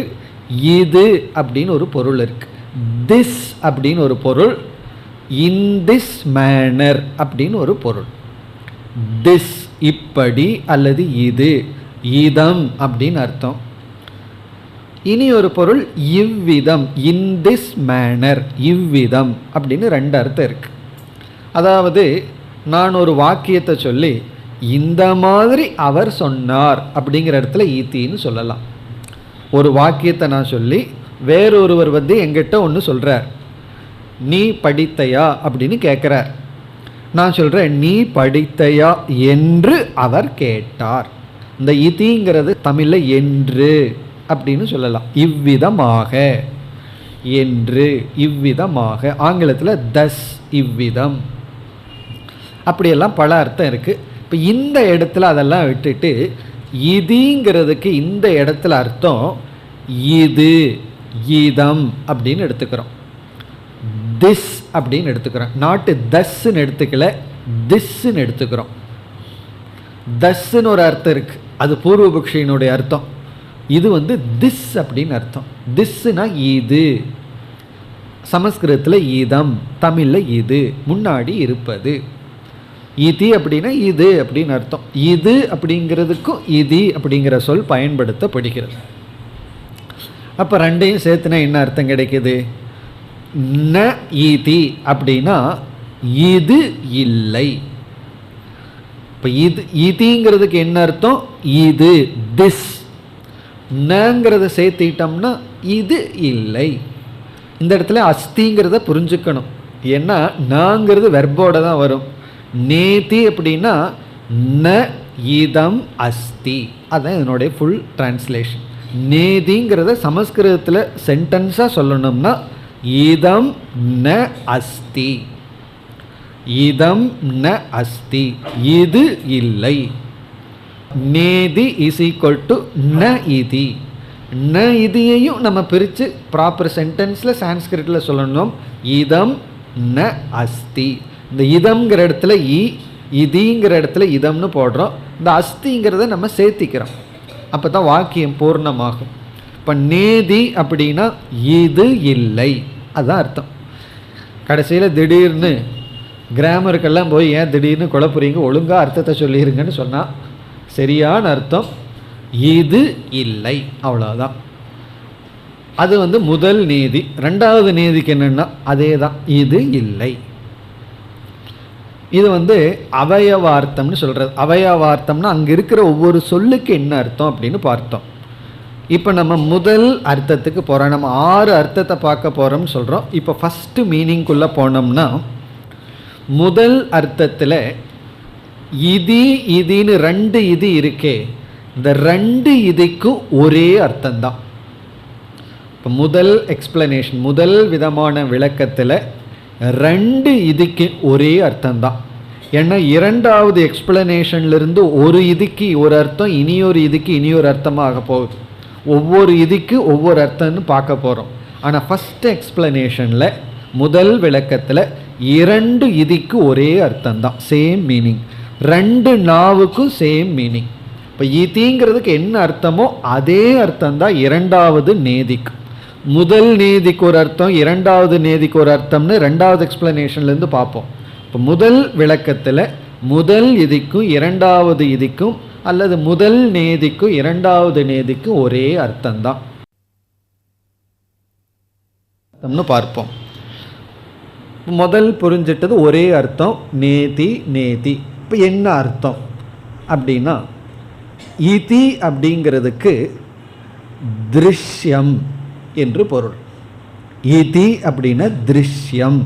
இது அப்படின்னு ஒரு பொருள் இருக்கு. திஸ் அப்படின்னு ஒரு பொருள், இன் திஸ் மேனர் அப்படின்னு ஒரு பொருள். திஸ் இப்படி அல்லது இது, இதம் அப்படின்னு அர்த்தம். இனி ஒரு பொருள் இவ்விதம், இன் திஸ் மேனர், இவ்விதம் அப்படின்னு ரெண்டு அர்த்தம் இருக்கு. அதாவது நான் ஒரு வாக்கியத்தை சொல்லி இந்த மாதிரி அவர் சொன்னார் அப்படிங்கிற இடத்துல ஈத்தின்னு சொல்லலாம். ஒரு வாக்கியத்தை நான் சொல்லி வேறொருவர் எங்கிட்ட ஒன்று சொல்கிறார், நீ படித்தையா அப்படின்னு கேட்குறார். நான் சொல்கிறேன் நீ படித்தையா என்று அவர் கேட்டார். இந்த இதிங்கிறது தமிழில் என்று அப்படின்னு சொல்லலாம். இவ்விதமாக, என்று, இவ்விதமாக. ஆங்கிலத்தில் தஸ், இவ்விதம், அப்படியெல்லாம் பல அர்த்தம் இருக்குது. இப்போ இந்த இடத்துல அதெல்லாம் விட்டுட்டு இதிங்கிறதுக்கு இந்த இடத்துல அர்த்தம் இது, இதம் அப்படின்னு எடுத்துக்கிறோம். திஸ் அப்படின்னு எடுத்துக்கிறோம். நாட்டு தஸ்ன்னு எடுத்துக்கல, திஸ்ன்னு எடுத்துக்கிறோம். தஸ்ன்னு ஒரு அர்த்தம் இருக்கு, அது பூர்வபக்ஷியினுடைய அர்த்தம். இது திஸ் அப்படின்னு அர்த்தம். திஸ்னா இது, சமஸ்கிருதத்தில் இதம், தமிழில் இது, முன்னாடி இருப்பது. இதி அப்படின்னா இது அப்படின்னு அர்த்தம். இது அப்படிங்கிறதுக்கும் இதி அப்படிங்கிற சொல் பயன்படுத்தப்படுகிறது. அப்போ ரெண்டையும் சேர்த்துனா என்ன அர்த்தம் கிடைக்குது? ந இதி அப்படின்னா இது இல்லை. இப்போ இது இதிங்கிறதுக்கு என்ன அர்த்தம்? இது, திஸ். நங்கிறத சேர்த்திட்டோம்னா இது இல்லை. இந்த இடத்துல அஸ்திங்கிறத புரிஞ்சுக்கணும். ஏன்னா நாங்கிறது வெர்போட தான் வரும். நேதி அப்படின்னா ந இதம் அஸ்தி, அதுதான் இதனுடைய ஃபுல் டிரான்ஸ்லேஷன். நேதிங்கிறத சமஸ்கிருதத்தில் சென்டென்ஸாக சொல்லணும்னா இதம் ந அஸ்தி, இதம் ந அஸ்தி, இது இல்லை. நேதி இஸ் ஈக்குவல் டு ந இதி. ந இதியையும் நம்ம பிரித்து ப்ராப்பர் சென்டென்ஸில் சான்ஸ்கிரிட்டில் சொல்லணும். இதம் ந அஸ்தி. இந்த இதம்ங்கிற இடத்துல இ, இதிங்கிற இடத்துல இதம்னு போடுறோம். இந்த அஸ்திங்கிறத நம்ம சேர்த்திக்கிறோம். அப்போ தான் வாக்கியம் பூர்ணமாகும். இப்போ நேதி அப்படின்னா இது இல்லை, அதுதான் அர்த்தம். கடைசியில் திடீர்னு கிராமருக்கெல்லாம் போய் ஏன் திடீர்னு குழப்புறீங்க, ஒழுங்காக அர்த்தத்தை சொல்லிடுங்கன்னு சொன்னால் சரியான அர்த்தம் இது இல்லை, அவ்வளோதான். அது முதல் நீதி. ரெண்டாவது நீதிக்கு என்னென்னா அதே தான், இது இல்லை. இது அவயவார்த்தம்னு சொல்கிறது. அவயவார்த்தம்னா அங்கே இருக்கிற ஒவ்வொரு சொல்லுக்கு என்ன அர்த்தம் அப்படின்னு பார்த்தோம். இப்போ நம்ம முதல் அர்த்தத்துக்கு போகிறோம். நம்ம 6 அர்த்தத்தை பார்க்க போகிறோம்னு சொல்கிறோம். இப்போ ஃபஸ்ட்டு மீனிங்குள்ளே போனோம்னா முதல் அர்த்தத்தில் இதி இதின்னு 2 இது இருக்கே, இந்த 2 இதுக்கும் ஒரே அர்த்தம்தான். இப்போ முதல் எக்ஸ்பிளனேஷன், முதல் விதமான விளக்கத்தில் 2 இதுக்கு ஒரே அர்த்தம்தான். ஏன்னா இரண்டாவது எக்ஸ்பிளனேஷன்லேருந்து ஒரு இதுக்கு ஒரு அர்த்தம், இனியொரு இதுக்கு இனியொரு அர்த்தமாக போகுது. ஒவ்வொரு இதுக்கு ஒவ்வொரு அர்த்தம்னு பார்க்க போகிறோம். ஆனால் ஃபஸ்ட் எக்ஸ்பிளனேஷனில் முதல் விளக்கத்தில் 2 இதுக்கு ஒரே அர்த்தம்தான், சேம் மீனிங். 2 நாவுக்கும் சேம் மீனிங். இப்போ இதிங்கிறதுக்கு என்ன அர்த்தமோ அதே அர்த்தம்தான் இரண்டாவது நேதிக்கு. முதல் நேதிக்கு ஒரு அர்த்தம், இரண்டாவது நேதிக்கு ஒரு அர்த்தம்னு ரெண்டாவது எக்ஸ்பிளனேஷன்லேருந்து பார்ப்போம். இப்போ முதல் விளக்கத்தில் முதல் இதிக்கும் இரண்டாவது இதிக்கும் அல்லது முதல் நேதிக்கும் இரண்டாவது நேதிக்கும் ஒரே அர்த்தம்தான் பார்ப்போம். முதல் புரிஞ்சிட்டது ஒரே அர்த்தம், நேதி நேதி. இப்போ என்ன அர்த்தம் அப்படின்னா, இதி அப்படிங்கிறதுக்கு திருஷ்யம் என்று பொருள். இதி அப்படின்னா திருஷ்யம்.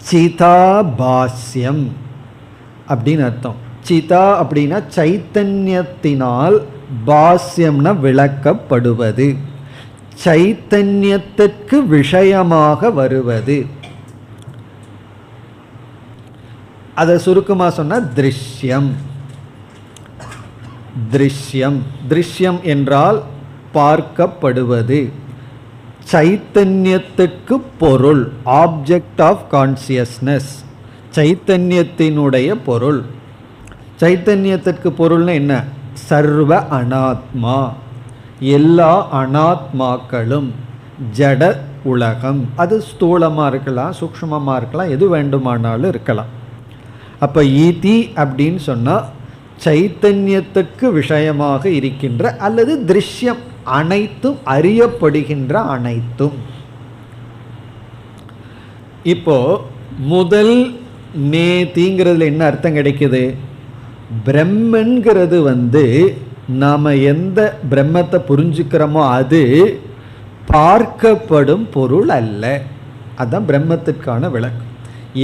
சிதாபாஸ்யம் அப்படின்னு அர்த்தம். சிதா அப்படின்னா சைத்தன்யத்தினால், பாஸ்யம்னா விளக்கப்படுவது, சைத்தன்யத்திற்கு விஷயமாக வருவது. அதை சுருக்கமாக சொன்னால் திருஷ்யம். திருஷ்யம் திருஷ்யம் என்றால் பார்க்கப்படுவது, சைத்தன்யத்திற்கு பொருள், ஆப்ஜெக்ட் ஆஃப் கான்சியஸ்னஸ், சைத்தன்யத்தினுடைய பொருள். சைத்தன்யத்திற்கு பொருள்னு என்ன? சர்வ அனாத்மா, எல்லா அனாத்மாக்களும், ஜட உலகம். அது ஸ்தூலமாக இருக்கலாம், சூக்ஷ்மமாக இருக்கலாம், எது வேண்டுமானாலும் இருக்கலாம். அப்போ ஈதி அப்படின்னு சொன்னால் சைத்தன்யத்துக்கு விஷயமாக இருக்கின்ற அல்லது திருஷ்யம், அனைத்தும் அறியப்படுகின்ற அனைத்தும். இப்போ முதல் நேதிங்கிறதுல என்ன அர்த்தம் கிடைக்குது? பிரம்மன்கிறது நாம் எந்த பிரம்மத்தை புரிஞ்சுக்கிறோமோ அது பார்க்கப்படும் பொருள் அல்ல. அதுதான் பிரம்மத்திற்கான விளக்கம்.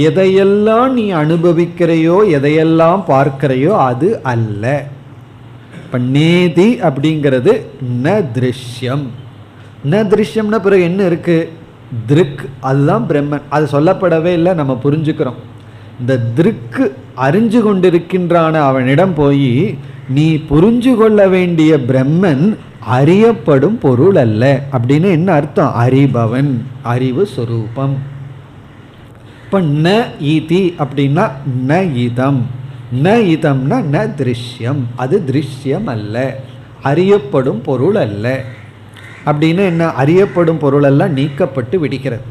எதையெல்லாம் நீ அனுபவிக்கிறையோ, எதையெல்லாம் பார்க்கிறையோ அது அல்ல. இப்போ நேதி அப்படிங்கிறது ந திருஷ்யம். ந திருஷ்யம்னா பிறகு என்ன இருக்கு? திருக், அதுதான் பிரம்மன். அது சொல்லப்படவே இல்லை, நம்ம புரிஞ்சுக்கிறோம். இந்த திருக்கு அறிஞ்சு கொண்டிருக்கின்றான அவனிடம் போய் நீ புரிஞ்சு கொள்ள வேண்டிய பிரம்மன் அறியப்படும் பொருள் அல்ல அப்படின்னு என்ன அர்த்தம்? அறிபவன், அறிவு சொரூபம். இப்போ ந இதி அப்படின்னா ந இதம். ந இதம்னா ந திருஷ்யம், அது திருஷ்யம் அல்ல, அறியப்படும் பொருள் அல்ல. அப்படின்னு என்ன? அறியப்படும் பொருள் எல்லாம் நீக்கப்பட்டு விடுகிறது.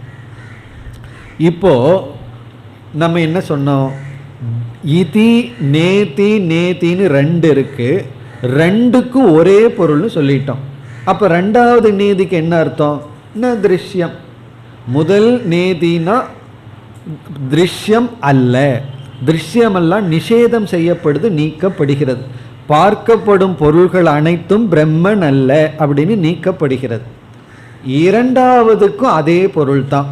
இப்போ நம்ம என்ன சொன்னோம்? இதி நேதி நேத்தின்னு ரெண்டு இருக்கு, ரெண்டுக்கும் ஒரே பொருள்னு சொல்லிட்டோம். அப்போ ரெண்டாவது நேதிக்கு என்ன அர்த்தம்? ந திருஷ்யம். முதல் நேதினா திருஷ்யம் அல்ல, திருஷ்யமெல்லாம் நிஷேதம் செய்யப்படுது, நீக்கப்படுகிறது. பார்க்கப்படும் பொருள்கள் அனைத்தும் பிரம்மன் அல்ல அப்படின்னு நீக்கப்படுகிறது. இரண்டாவதுக்கும் அதே பொருள் தான்.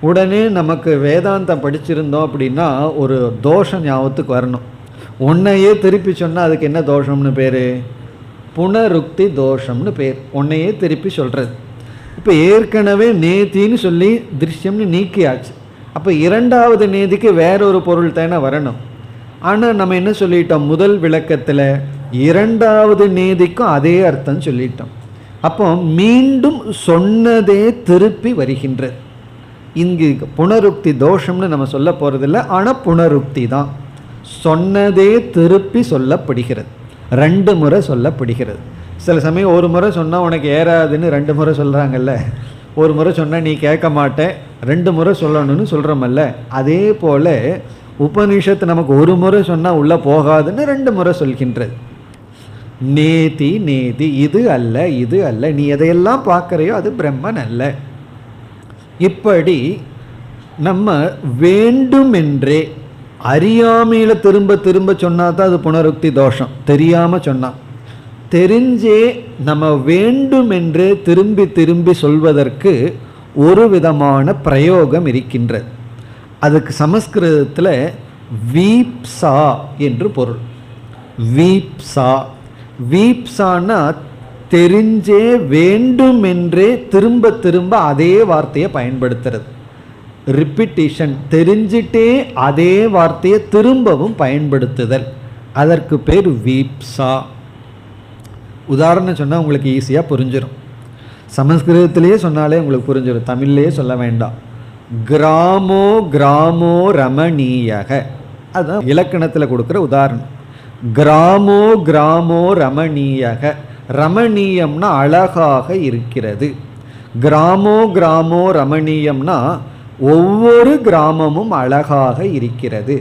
உடனே நமக்கு வேதாந்தம் படிச்சிருந்தோம் அப்படின்னா ஒரு தோஷம் ஞாபகத்துக்கு வரணும். உன்னையே திருப்பி சொன்னால் அதுக்கு என்ன தோஷம்னு பேர்? புனருக்தி தோஷம்னு பேர். உன்னையே திருப்பி சொல்கிறது. இப்போ ஏற்கனவே நேத்தின்னு சொல்லி திருஷ்யம்னு நீக்கியாச்சு. அப்போ இரண்டாவது நேதிக்கு வேறொரு பொருள் தானே வரணும். ஆனால் நம்ம என்ன சொல்லிட்டோம்? முதல் விளக்கத்தில் இரண்டாவது நேதிக்கும் அதே அர்த்தம் சொல்லிட்டோம். அப்போ மீண்டும் சொன்னதே திருப்பி வருகின்றது. இங்கு புனருக்தி தோஷம்னு நம்ம சொல்ல போகிறதில்ல, ஆனால் புனருக்தி தான். சொன்னதே திருப்பி சொல்லப்படுகிறது, ரெண்டு முறை சொல்லப்படுகிறது. சில சமயம் ஒரு முறை சொன்னால் உனக்கு ஏறாதுன்னு ரெண்டு முறை சொல்கிறாங்கல்ல. ஒரு முறை சொன்னால் நீ கேட்க மாட்டேன், ரெண்டு முறை சொல்லணும்னு சொல்கிறோமல்ல. அதே போல் உபனிஷத்து நமக்கு ஒரு முறை சொன்னால் உள்ளே போகாதுன்னு ரெண்டு முறை சொல்கின்றது. நேதி நேதி, இது அல்ல இது அல்ல, நீ எதையெல்லாம் பார்க்குறையோ அது பிரம்மன் அல்ல. இப்படி நம்ம வேண்டுமென்றே அறியாமையில் திரும்ப திரும்ப சொன்னால் தான் அது புனருக்தி தோஷம். தெரியாமல் சொன்னால், தெரிஞ்சே நம்ம வேண்டுமென்றே திரும்பி திரும்பி சொல்வதற்கு ஒரு விதமான பிரயோகம் இருக்கின்றது. அதுக்கு சமஸ்கிருதத்தில் வீப்சா என்று பொருள். வீப்சா, வீப்சான்னா தெரிஞ்சே வேண்டுமென்றே திரும்ப திரும்ப அதே வார்த்தையை பயன்படுத்துறது. ரிப்பிட்டிஷன், தெரிஞ்சிட்டே அதே வார்த்தையை திரும்பவும் பயன்படுத்துதல், அதற்கு பேர் வீப்சா. உதாரணம் சொன்னால் உங்களுக்கு ஈஸியாக புரிஞ்சிடும். சமஸ்கிருதத்திலேயே சொன்னாலே உங்களுக்கு புரிஞ்சிடும், தமிழ்லேயே சொல்ல வேண்டாம். கிராமோ கிராமோ ரமணீயக, அதுதான் இலக்கணத்தில் கொடுக்குற உதாரணம். கிராமோ கிராமோ ரமணீயக, ரமணீயம்னா அழகாக இருக்கிறது. கிராமோ கிராமோ ரமணீயம்னா ஒவ்வொரு கிராமமும் அழகாக இருக்கிறது.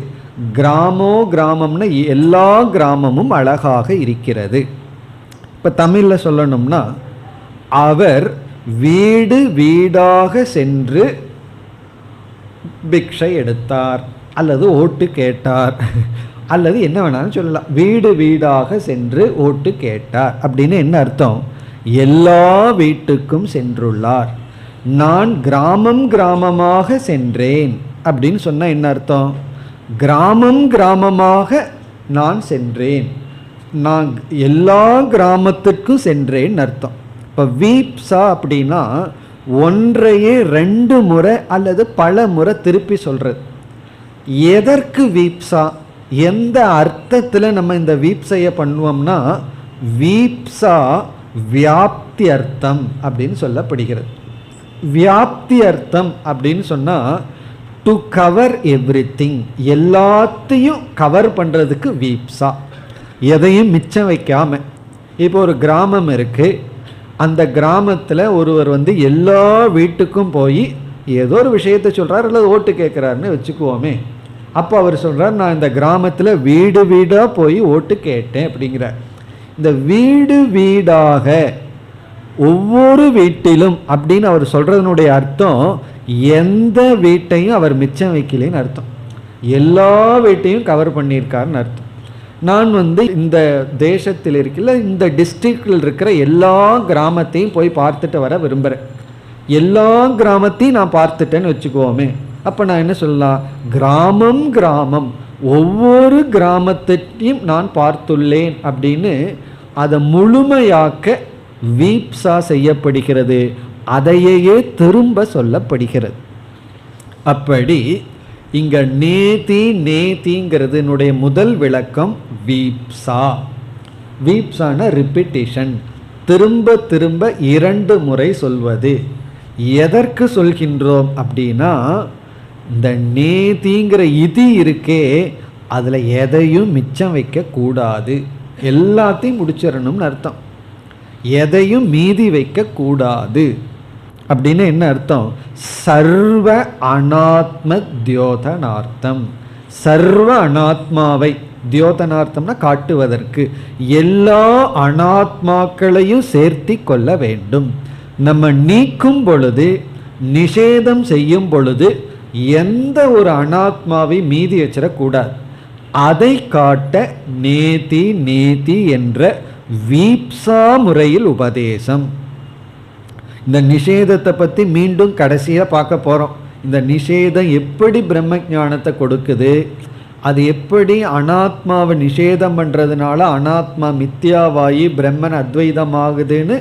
கிராமோ கிராமம்னா எல்லா கிராமமும் அழகாக இருக்கிறது. இப்போ தமிழில் சொல்லணும்னா, அவர் வீடு வீடாக சென்று பிக்ஷை எடுத்தார், அல்லது ஓட்டு கேட்டார், அல்லது என்ன வேணாலும் சொல்லலாம். வீடு வீடாக சென்று ஓட்டு கேட்டார் அப்படின்னு என்ன அர்த்தம்? எல்லா வீட்டுக்கும் சென்றுள்ளார். நான் கிராமம் கிராமமாக சென்றேன் அப்படின்னு சொன்னா என்ன அர்த்தம்? கிராமம் கிராமமாக நான் சென்றேன், நான் எல்லா கிராமத்துக்கும் சென்றேன் அர்த்தம். இப்போ வீப்சா அப்படின்னா ஒன்றையே 2 முறை அல்லது பல முறை திருப்பி சொல்றது. எதற்கு வீப்சா, எந்த அர்த்தத்தில் நம்ம இந்த வீப்சையை பண்ணுவோம்னா, வீப்சா வியாப்தி அர்த்தம் அப்படின்னு சொல்லப்படுகிறது. வியாப்தி அர்த்தம் அப்படின்னு சொன்னா டு கவர் எவ்ரிதிங், எல்லாத்தையும் கவர் பண்றதுக்கு வீப்சா, எதையும் மிச்சம் வைக்காம. இப்போ ஒரு கிராமம் இருக்கு, அந்த கிராமத்தில் ஒருவர் எல்லா வீட்டுக்கும் போய் ஏதோ ஒரு விஷயத்தை சொல்றார் அல்லது ஓட்டு கேட்குறாருன்னு வச்சுக்குவோமே. அப்போ அவர் சொல்றார், நான் இந்த கிராமத்தில் வீடு வீடாக போய் ஓட்டு கேட்டேன் அப்படிங்கிறார். இந்த வீடு வீடாக ஒவ்வொரு வீட்டிலும் அப்படின்னு அவர் சொல்றதனுடைய அர்த்தம் எந்த வீட்டையும் அவர் மிச்சம் வைக்கலன்னு அர்த்தம். எல்லா வீட்டையும் கவர் பண்ணியிருக்காருன்னு அர்த்தம். நான் இந்த தேசத்தில் இருக்கல, இந்த டிஸ்ட்ரிக்டில் இருக்கிற எல்லா கிராமத்தையும் போய் பார்த்துட்டு வர விரும்புகிறேன். எல்லா கிராமத்தையும் நான் பார்த்துட்டேன்னு வச்சுக்குவோமே. அப்போ நான் என்ன சொல்லலாம்? கிராமம் கிராமம் ஒவ்வொரு கிராமத்தையும் நான் பார்த்துள்ளேன் அப்படின்னு அதை முழுமையாக்க வீப்சா செய்யப்படுகிறது. அதையே திரும்ப சொல்லப்படுகிறது. அப்படி இங்க நேதி நேதிங்கிறதுனுடைய முதல் விளக்கம் வீப்சா. வீப்சான ரிப்பீட்டேஷன், திரும்ப திரும்ப 2 முறை சொல்வது. எதற்கு சொல்கின்றோம் அப்படின்னா, இந்த நேதிங்கிற இதி இருக்கே, அதில் எதையும் மிச்சம் வைக்க கூடாது, எல்லாத்தையும் முடிச்சிடணும்னு அர்த்தம். எதையும் மீதி வைக்க கூடாது அப்படின்னு என்ன அர்த்தம்? சர்வ அனாத்ம தியோதனார்த்தம். சர்வ அனாத்மாவை, தியோதனார்த்தம்னா காட்டுவதற்கு, எல்லா அனாத்மாக்களையும் சேர்த்தி கொள்ள வேண்டும். நம்ம நீக்கும் பொழுது, நிஷேதம் செய்யும் பொழுது எந்த ஒரு அனாத்மாவை மீதி வச்சிடக்கூடாது. அதை காட்ட நேதி நேதி என்ற வீப்சா முறையில் உபதேசம். இந்த நிஷேதத்தை பற்றி மீண்டும் கடைசியாக பார்க்க போகிறோம். இந்த நிஷேதம் எப்படி பிரம்ம ஞானத்தை கொடுக்குது, அது எப்படி அனாத்மாவை நிஷேதம் பண்ணுறதுனால அனாத்மா மித்யாவாயி பிரம்மன் அத்வைதமாகுதுன்னு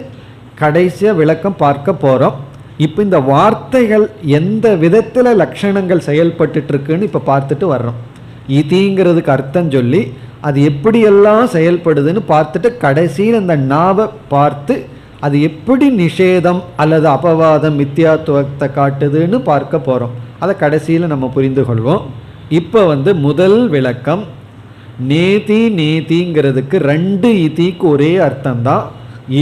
கடைசியாக விளக்கம் பார்க்க போகிறோம். இப்போ இந்த வார்த்தைகள் எந்த விதத்தில் லட்சணங்கள் செயல்பட்டு இருக்குன்னு இப்போ பார்த்துட்டு வர்றோம். இதிங்கிறதுக்கு அர்த்தம் சொல்லி அது எப்படியெல்லாம் செயல்படுதுன்னு பார்த்துட்டு கடைசியில் அந்த நாவை பார்த்து அது எப்படி நிஷேதம் அல்லது அபவாதம் மித்யாத்துவத்தை காட்டுதுன்னு பார்க்க போகிறோம். அதை கடைசியில் நம்ம புரிந்து கொள்வோம். இப்போ முதல் விளக்கம், நேதி நேதிங்கிறதுக்கு 2 இதிக்கு ஒரே அர்த்தம்தான்.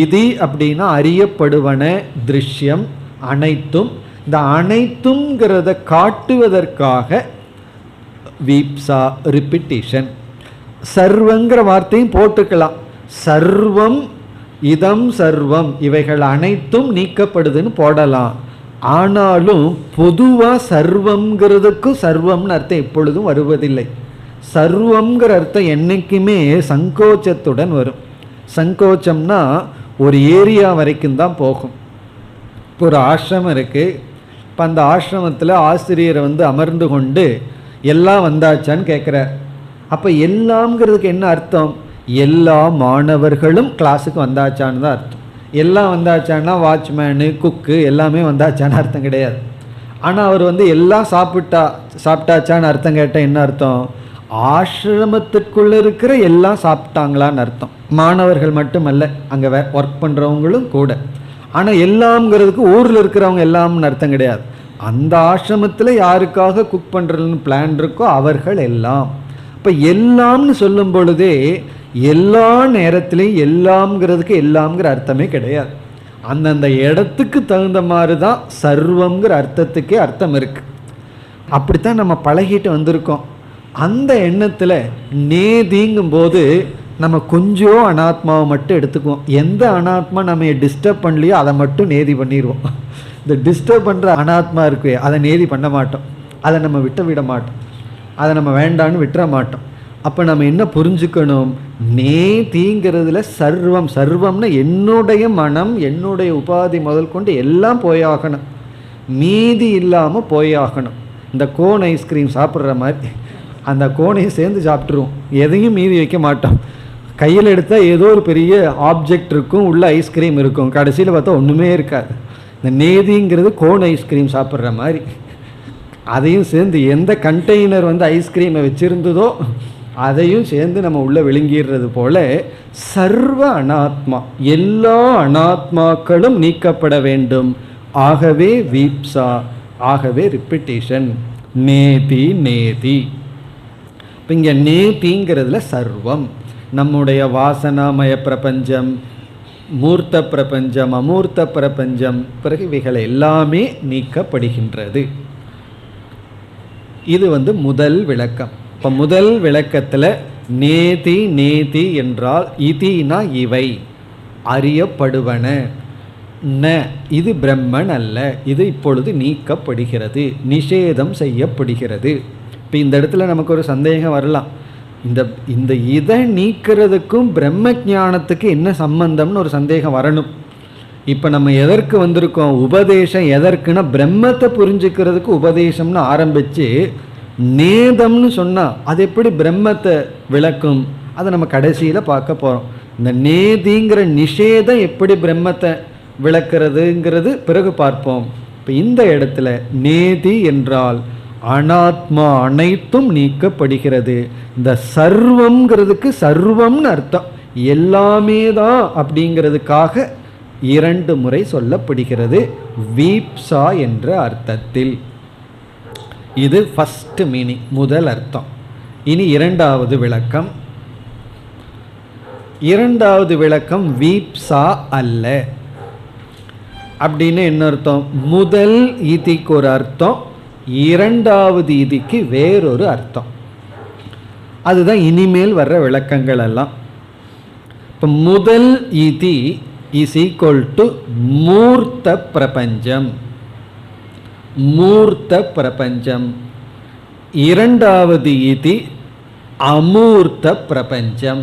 இதி அப்படின்னா அறியப்படுவன, திருஷ்யம், அனைத்தும். இந்த அனைத்துங்கிறத காட்டுவதற்காக வீப்சா ரிப்பீட்டேஷன். சர்வங்கிற வார்த்தையும் போட்டுக்கலாம். சர்வம், இதம் சர்வம், இவைகள் அனைத்தும் நீக்கப்படுதுன்னு போடலாம். ஆனாலும் பொதுவாக சர்வம்ங்கிறதுக்கும் சர்வம்னு அர்த்தம் எப்பொழுதும் வருவதில்லை. சர்வம்ங்கிற அர்த்தம் என்றைக்குமே சங்கோச்சத்துடன் வரும். சங்கோச்சம்னா ஒரு ஏரியா வரைக்கும் தான் போகும். இப்போ ஒரு ஆசிரமம் இருக்குது. இப்போ அந்த ஆசிரமத்தில் ஆசிரியரை அமர்ந்து கொண்டு எல்லாம் வந்தாச்சான்னு கேட்குறார். அப்போ எல்லாம்ங்கிறதுக்கு என்ன அர்த்தம்? எல்லா மாணவர்களும் கிளாஸுக்கு வந்தாச்சான்னு தான் அர்த்தம். எல்லாம் வந்தாச்சான்னா வாட்ச்மேனு, குக்கு எல்லாமே வந்தாச்சான்னு அர்த்தம் கிடையாது. ஆனால் அவர் எல்லாம் சாப்பிட்டாச்சான்னு அர்த்தம் கேட்டால் என்ன அர்த்தம்? ஆசிரமத்திற்குள்ளே இருக்கிற எல்லாம் சாப்பிட்டாங்களான்னு அர்த்தம். மாணவர்கள் மட்டுமல்ல, அங்கே ஒர்க் பண்ணுறவங்களும் கூட. ஆனால் எல்லாம்ங்கிறதுக்கு ஊரில் இருக்கிறவங்க எல்லாம்னு அர்த்தம் கிடையாது. அந்த ஆசிரமத்தில் யாருக்காக குக் பண்ணுறதுன்னு பிளான் இருக்கோ அவர்கள் எல்லாம். இப்போ எல்லாம்னு சொல்லும் பொழுதே எல்லா நேரத்திலையும் எல்லாம்ங்கிறதுக்கு எல்லாம்ங்கிற அர்த்தமே கிடையாது. அந்தந்த இடத்துக்கு தகுந்த மாதிரி தான் சர்வங்கிற அர்த்தத்துக்கே அர்த்தம் இருக்குது. அப்படித்தான் நம்ம பழகிட்டு வந்திருக்கோம். அந்த எண்ணத்தில் நேதிங்கும்போது நம்ம கொஞ்சம் அனாத்மாவை மட்டும் எடுத்துக்குவோம். எந்த அனாத்மா நம்ம டிஸ்டர்ப் பண்ணலையோ அதை மட்டும் நேதி பண்ணிடுவோம். இந்த டிஸ்டர்ப் பண்ணுற அனாத்மா இருக்குவே அதை நேதி பண்ண மாட்டோம், அதை நம்ம விட மாட்டோம், அதை நம்ம வேண்டான்னு விட்டுற மாட்டோம். அப்போ நம்ம என்ன புரிஞ்சுக்கணும், நேதிங்கிறதுல சர்வம், சர்வம்னா என்னுடைய மனம் என்னுடைய உபாதி முதல் கொண்டு எல்லாம் போயாகணும், மீதி இல்லாமல் போயாகணும். இந்த கோன் ஐஸ்கிரீம் சாப்பிட்ற மாதிரி அந்த கோனையும் சேர்ந்து சாப்பிட்ருவோம், எதையும் மீதி வைக்க மாட்டோம். கையில் எடுத்தால் ஏதோ ஒரு பெரிய ஆப்ஜெக்ட் இருக்கும், உள்ள ஐஸ்கிரீம் இருக்கும், கடைசியில் பார்த்தா ஒன்றுமே இருக்காது. இந்த நேதிங்கிறது கோன் ஐஸ்கிரீம் சாப்பிட்ற மாதிரி, அதையும் சேர்ந்து எந்த கண்டெய்னர் ஐஸ்கிரீமை வச்சுருந்ததோ அதையும் சேர்ந்து நம்ம உள்ளே விழுங்கிடுறது போல சர்வ அனாத்மா, எல்லா அனாத்மாக்களும் நீக்கப்பட வேண்டும். ஆகவே வீப்சா, ஆகவே ரிப்பிட்டேஷன், நேதி நேதி. இப்போ இங்கே நேதிங்கிறதுல சர்வம், நம்முடைய வாசனாமய பிரபஞ்சம், மூர்த்த பிரபஞ்சம், அமூர்த்த பிரபஞ்சம், பிறகு இவைகள் எல்லாமே நீக்கப்படுகின்றது. இது முதல் விளக்கம். இப்போ முதல் விளக்கத்தில் நேதி நேதி என்றால் இதினா இவை அறியப்படுவன, ந இது பிரம்மன் அல்ல, இது இப்பொழுது நீக்கப்படுகிறது, நிஷேதம் செய்யப்படுகிறது. இப்போ இந்த இடத்துல நமக்கு ஒரு சந்தேகம் வரலாம், இந்த இதை நீக்கிறதுக்கும் பிரம்ம ஞானத்துக்கு என்ன சம்பந்தம்னு ஒரு சந்தேகம் வரணும். இப்போ நம்ம எதற்கு வந்திருக்கோம், உபதேசம் எதற்குன்னா பிரம்மத்தை புரிஞ்சுக்கிறதுக்கு உபதேசம்னு ஆரம்பித்து நேதம்னு சொன்னால் அது எப்படி பிரம்மத்தை விளக்கும், அதை நம்ம கடைசியில் பார்க்க போகிறோம். இந்த நேதிங்கிற நிஷேதம் எப்படி பிரம்மத்தை விளக்குறதுங்கிறது பிறகு பார்ப்போம். இப்போ இந்த இடத்துல நேதி என்றால் அனாத்மா அனைத்தும் நீக்கப்படுகிறது. இந்த சர்வம்ங்கிறதுக்கு சர்வம்னு அர்த்தம், எல்லாமே தான் அப்படிங்கிறதுக்காக 2 முறை சொல்லப்படுகிறது வீப்சா என்ற அர்த்தத்தில். இது ஃபர்ஸ்ட் மீனிங், முதல் அர்த்தம். இனி இரண்டாவது விளக்கம். இரண்டாவது விளக்கம் வீப்சா அல்ல அப்படின்னு என்ன அர்த்தம், முதல் இதிக்கு ஒரு அர்த்தம், இரண்டாவது இதிக்கு வேறொரு அர்த்தம். அதுதான் இனிமேல் வர்ற விளக்கங்கள் எல்லாம். இப்போ முதல் இதி இஸ் ஈக்குவல் டு மூர்த்த பிரபஞ்சம், மூர்த்த பிரபஞ்சம். இரண்டாவது இதி அமூர்த்த பிரபஞ்சம்.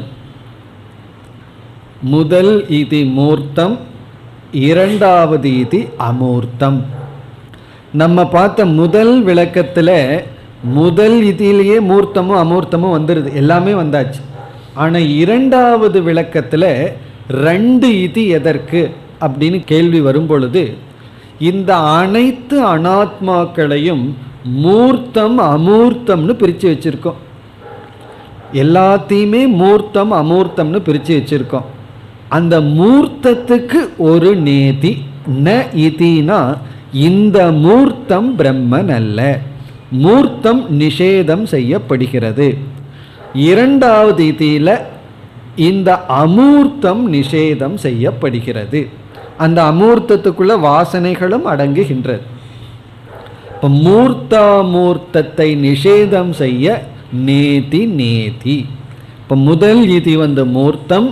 முதல் இதி மூர்த்தம், இரண்டாவது இதி அமூர்த்தம். நம்ம பார்த்த முதல் விளக்கத்தில் முதல் இதிலேயே மூர்த்தமும் அமூர்த்தமும் வந்துடுது, எல்லாமே வந்தாச்சு. ஆனால் இரண்டாவது விளக்கத்தில் 2 இதி எதற்கு அப்படின்னு கேள்வி வரும் பொழுது இந்த அனைத்து அனாத்மாக்களையும் மூர்த்தம் அமூர்த்தம்னு பிரித்து வச்சுருக்கோம். எல்லாத்தையுமே மூர்த்தம் அமூர்த்தம்னு பிரித்து வச்சுருக்கோம். அந்த மூர்த்தத்துக்கு ஒரு நேதி, ந இதினா இந்த மூர்த்தம் பிரம்மன் அல்ல, மூர்த்தம் நிஷேதம் செய்யப்படுகிறது. இரண்டாவது இதியில் இந்த அமூர்த்தம் நிஷேதம் செய்யப்படுகிறது. அந்த அமூர்த்தத்துக்குள்ள வாசனைகளும் அடங்குகின்றது. இப்போ மூர்த்தாமூர்த்தத்தை நிஷேதம் செய்ய நேதி நேதி. இப்போ முதல் இதி மூர்த்தம்,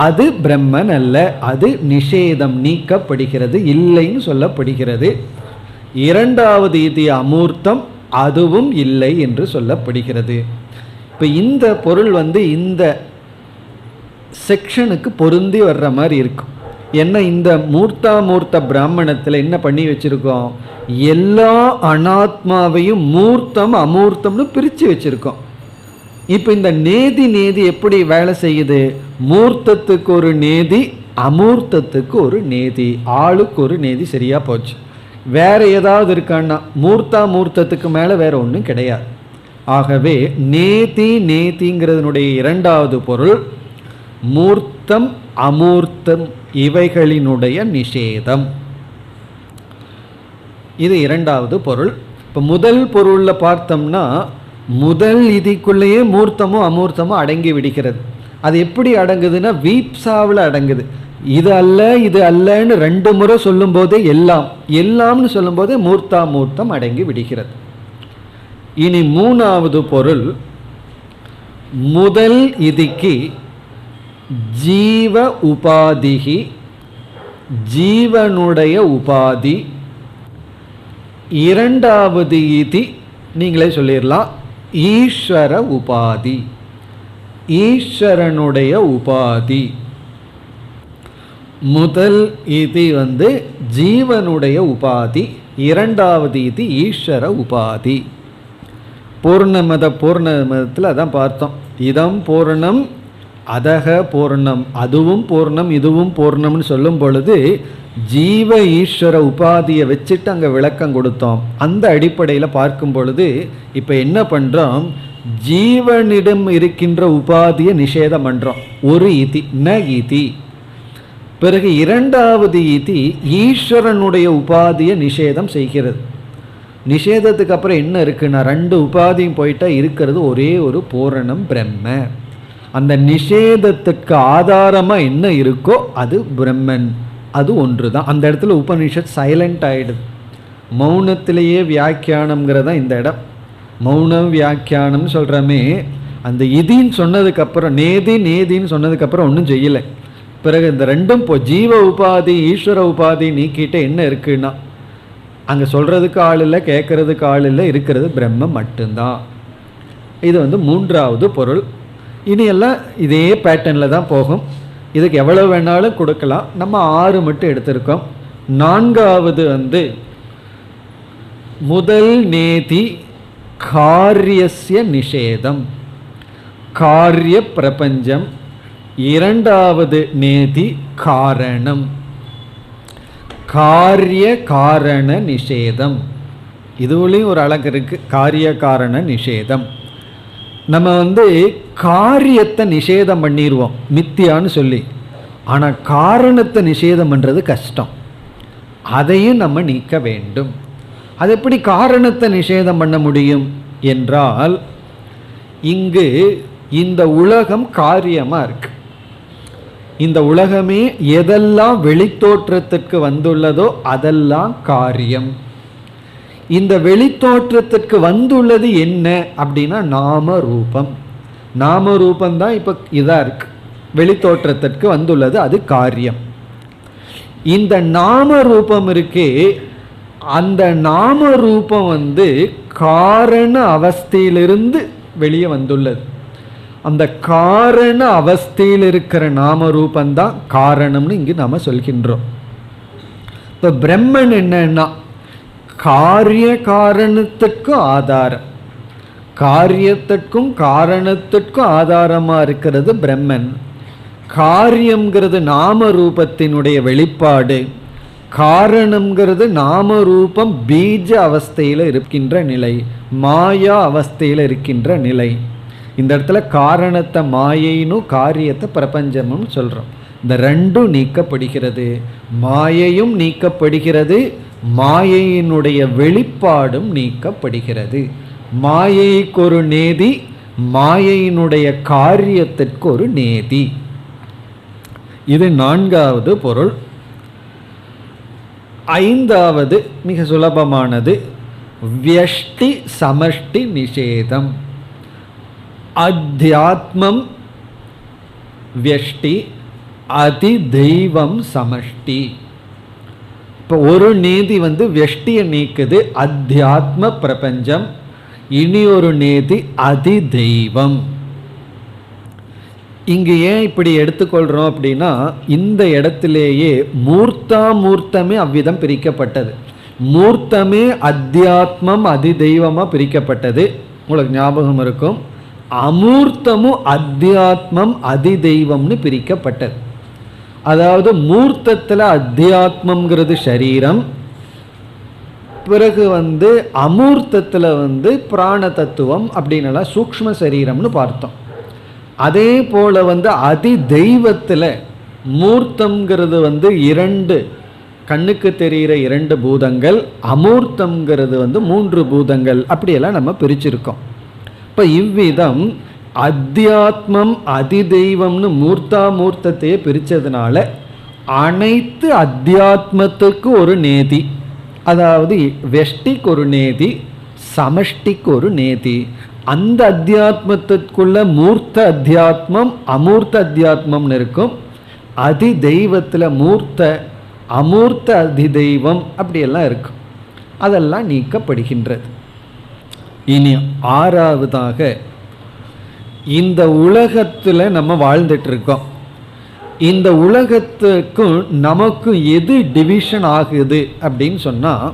அது பிரம்மன் அல்ல, அது நிஷேதம் நீக்கப்படுகிறது, இல்லைன்னு சொல்லப்படுகிறது. இரண்டாவது இதி அமூர்த்தம், அதுவும் இல்லை என்று சொல்லப்படுகிறது. இப்போ இந்த பொருள் இந்த செக்ஷனுக்கு பொருந்தி வர்ற மாதிரி இருக்கும். என்ன, இந்த மூர்த்தாமூர்த்த பிராமணத்தில் என்ன பண்ணி வச்சுருக்கோம், எல்லா அனாத்மாவையும் மூர்த்தம் அமூர்த்தம்னு பிரித்து வச்சுருக்கோம். இப்போ இந்த நேதி நேதி எப்படி வேலை செய்யுது, மூர்த்தத்துக்கு ஒரு நேதி, அமூர்த்தத்துக்கு ஒரு நேதி, ஆளுக்கு ஒரு நேதி, சரியாக போச்சு. வேறு ஏதாவது இருக்கான்னா மூர்த்தாமூர்த்தத்துக்கு மேலே வேறு ஒன்றும் கிடையாது. ஆகவே நேதி நேதிங்கிறதுனுடைய இரண்டாவது பொருள் மூர்த்தம் அமூர்த்தம் இவைகளினுடைய நிஷேதம். இது இரண்டாவது பொருள். இப்போ முதல் பொருளில் பார்த்தோம்னா முதல் இதிக்குள்ளேயே மூர்த்தமும் அமூர்த்தமும் அடங்கி விடுகிறது. அது எப்படி அடங்குதுன்னா வீப்சாவில் அடங்குது. இது அல்ல இது அல்லன்னு 2 முறை சொல்லும் போதே எல்லாம், எல்லாம்னு சொல்லும் போதே மூர்த்தா மூர்த்தம் அடங்கி விடுகிறது. இனி 3வது பொருள், முதல் இதிக்கு ஜீவ உபாதிகி, ஜீவனுடைய உபாதி. 2வது இதி நீங்களே சொல்லிடலாம் ஈஸ்வர உபாதி, ஈஸ்வரனுடைய உபாதி. முதல் இதி ஜீவனுடைய உபாதி, 2வது இதி ஈஸ்வர உபாதி. பூர்ணமதத்தில் அதான் பார்த்தோம். இதம் பூர்ணம் அதக பூர்ணம், அதுவும் பூர்ணம் இதுவும் பூர்ணம்னு சொல்லும் பொழுது ஜீவ ஈஸ்வர உபாதியை வச்சுட்டு அங்கே விளக்கம் கொடுத்தோம். அந்த அடிப்படையில் பார்க்கும் பொழுது இப்போ என்ன பண்ணுறோம், ஜீவனிடம் இருக்கின்ற உபாதியை நிஷேதம் பண்ணுறோம். ஒரு இதி ந இதி. பிறகு 2வது இதி ஈஸ்வரனுடைய உபாதியை நிஷேதம் செய்கிறது. நிஷேதத்துக்கு அப்புறம் என்ன இருக்குன்னா 2 உபாதியும் போயிட்டா இருக்கிறது ஒரே ஒரு பூரணம் பிரம்ம. அந்த நிஷேதத்துக்கு ஆதாரமாக என்ன இருக்கோ அது பிரம்மன், அது ஒன்று தான். அந்த இடத்துல உபனிஷத் சைலண்ட் ஆகிடுது. மௌனத்திலேயே வியாக்கியானம்ங்கிறதா இந்த இடம். மௌனம் வியாக்கியானம் சொல்கிறோமே, அந்த இதின்னு சொன்னதுக்கப்புறம் நேதி நேதின்னு சொன்னதுக்கப்புறம் ஒன்றும் செய்யலை. பிறகு இந்த 2ம் ஜீவ உபாதி ஈஸ்வர உபாதி நீக்கிட்ட என்ன இருக்குன்னா அங்கே சொல்கிறதுக்கு ஆள் இல்லை, கேட்கறதுக்கு ஆள் இல்லை, இருக்கிறது பிரம்மம் மட்டும்தான். இது 3வது பொருள். இனி எல்லாம் இதே பேட்டர்னில் தான் போகும். இதுக்கு எவ்வளோ வேணாலும் கொடுக்கலாம். நம்ம 6 மட்டும் எடுத்திருக்கோம். 4வது முதல் நேதி காரியஸ்ய நிஷேதம், காரிய பிரபஞ்சம். 2வது நேதி காரணம், காரிய காரண நிஷேதம். இதுலேயும் ஒரு அழகு இருக்கு, காரிய காரண நிஷேதம். நம்ம காரியத்தை நிஷேதம் பண்ணிடுவோம் மித்தியான்னு சொல்லி, ஆனால் காரணத்தை நிஷேதம் பண்ணுறது கஷ்டம். அதையும் நம்ம நீக்க வேண்டும். அது எப்படி காரணத்தை நிஷேதம் பண்ண முடியும் என்றால், இங்கு இந்த உலகம் காரியமாக இருக்கு. இந்த உலகமே எதெல்லாம் வெளித்தோற்றத்திற்கு வந்துள்ளதோ அதெல்லாம் காரியம். இந்த வெளித்தோற்றத்திற்கு வந்துள்ளது என்ன அப்படின்னா நாம ரூபம். நாம ரூபந்தான் இப்போ இதாக இருக்கு, வெளித்தோற்றத்திற்கு வந்துள்ளது, அது காரியம். இந்த நாம ரூபம் இருக்கே, அந்த நாம ரூபம் காரண அவஸ்தையிலிருந்து வெளியே வந்துள்ளது. அந்த காரண அவஸ்தையில் இருக்கிற நாம ரூபந்தான் காரணம்னு இங்கு நாம் சொல்கின்றோம். இப்போ பிரம்மன் என்னன்னா காரிய காரணத்திற்கும் ஆதாரம், காரியத்திற்கும் காரணத்திற்கும் ஆதாரமாக இருக்கிறது பிரம்மன். காரியம்ங்கிறது நாம ரூபத்தினுடைய வெளிப்பாடு, காரணம்ங்கிறது நாம ரூபம் பீஜ அவஸ்தையில் இருக்கின்ற நிலை, மாயா அவஸ்தையில் இருக்கின்ற நிலை. இந்த இடத்துல காரணத்தை மாயைனும் காரியத்தை பிரபஞ்சமும் சொல்கிறோம். இந்த 2ம் நீக்கப்படுகிறது, மாயையும் நீக்கப்படுகிறது, மாயையினுடைய வெளிப்பாடும் நீக்கப்படுகிறது. மாயைக்கு ஒரு நேதி, மாயையினுடைய காரியத்திற்கு ஒரு நேதி. இது 4வது பொருள். 5வது மிக சுலபமானது, வியஷ்டி சமஷ்டி நிஷேதம். அத்தியாத்மம் வியஷ்டி, அதி தெய்வம் சமஷ்டி. இப்போ ஒரு நேதி வியஷ்டியை நீக்குது, அத்தியாத்ம பிரபஞ்சம். இனி ஒரு நேதி அதி தெய்வம். இங்கு ஏன் இப்படி எடுத்துக்கொள்கிறோம் அப்படின்னா, இந்த இடத்திலேயே மூர்த்தமே அவ்விதம் பிரிக்கப்பட்டது. மூர்த்தமே அத்தியாத்மம் அதி தெய்வமாக பிரிக்கப்பட்டது, உங்களுக்கு ஞாபகம் இருக்கும். அமூர்த்தமும் அத்தியாத்மம் அதி தெய்வம்னு பிரிக்கப்பட்டது. அதாவது மூர்த்தத்தில் அத்தியாத்மங்கிறது சரீரம், பிறகு அமூர்த்தத்தில் பிராண தத்துவம் அப்படின்னா சூக்ஷ்ம சரீரம்னு பார்த்தோம். அதே போல் அதி தெய்வத்தில் மூர்த்தம்ங்கிறது 2 கண்ணுக்கு தெரிகிற 2 பூதங்கள், அமூர்த்தம்ங்கிறது 3 பூதங்கள், அப்படியெல்லாம் நம்ம பிரிச்சிருக்கோம். இப்போ இவ்விதம் அத்தியாத்மம் அதிதெய்வம்னு மூர்த்தாமூர்த்தத்தையே பிரித்ததுனால அனைத்து அத்தியாத்மத்துக்கு ஒரு நேதி, அதாவது வெஷ்டிக்கு ஒரு நேதி, சமஷ்டிக்கு ஒரு நேதி. அந்த அத்தியாத்மத்திற்குள்ள மூர்த்த அத்தியாத்மம் அமூர்த்த அத்தியாத்மம்னு இருக்கும். அதி தெய்வத்தில் மூர்த்த அமூர்த்த அதிதெய்வம் அப்படியெல்லாம் இருக்கும். அதெல்லாம் நீக்கப்படுகின்றது. இனி ஆறாவதாக, இந்த உலகத்தில் நம்ம வாழ்ந்துட்டு இருக்கோம். இந்த உலகத்துக்கும் நமக்கும் எது டிவிஷன் ஆகுது அப்படின்னு சொன்னால்,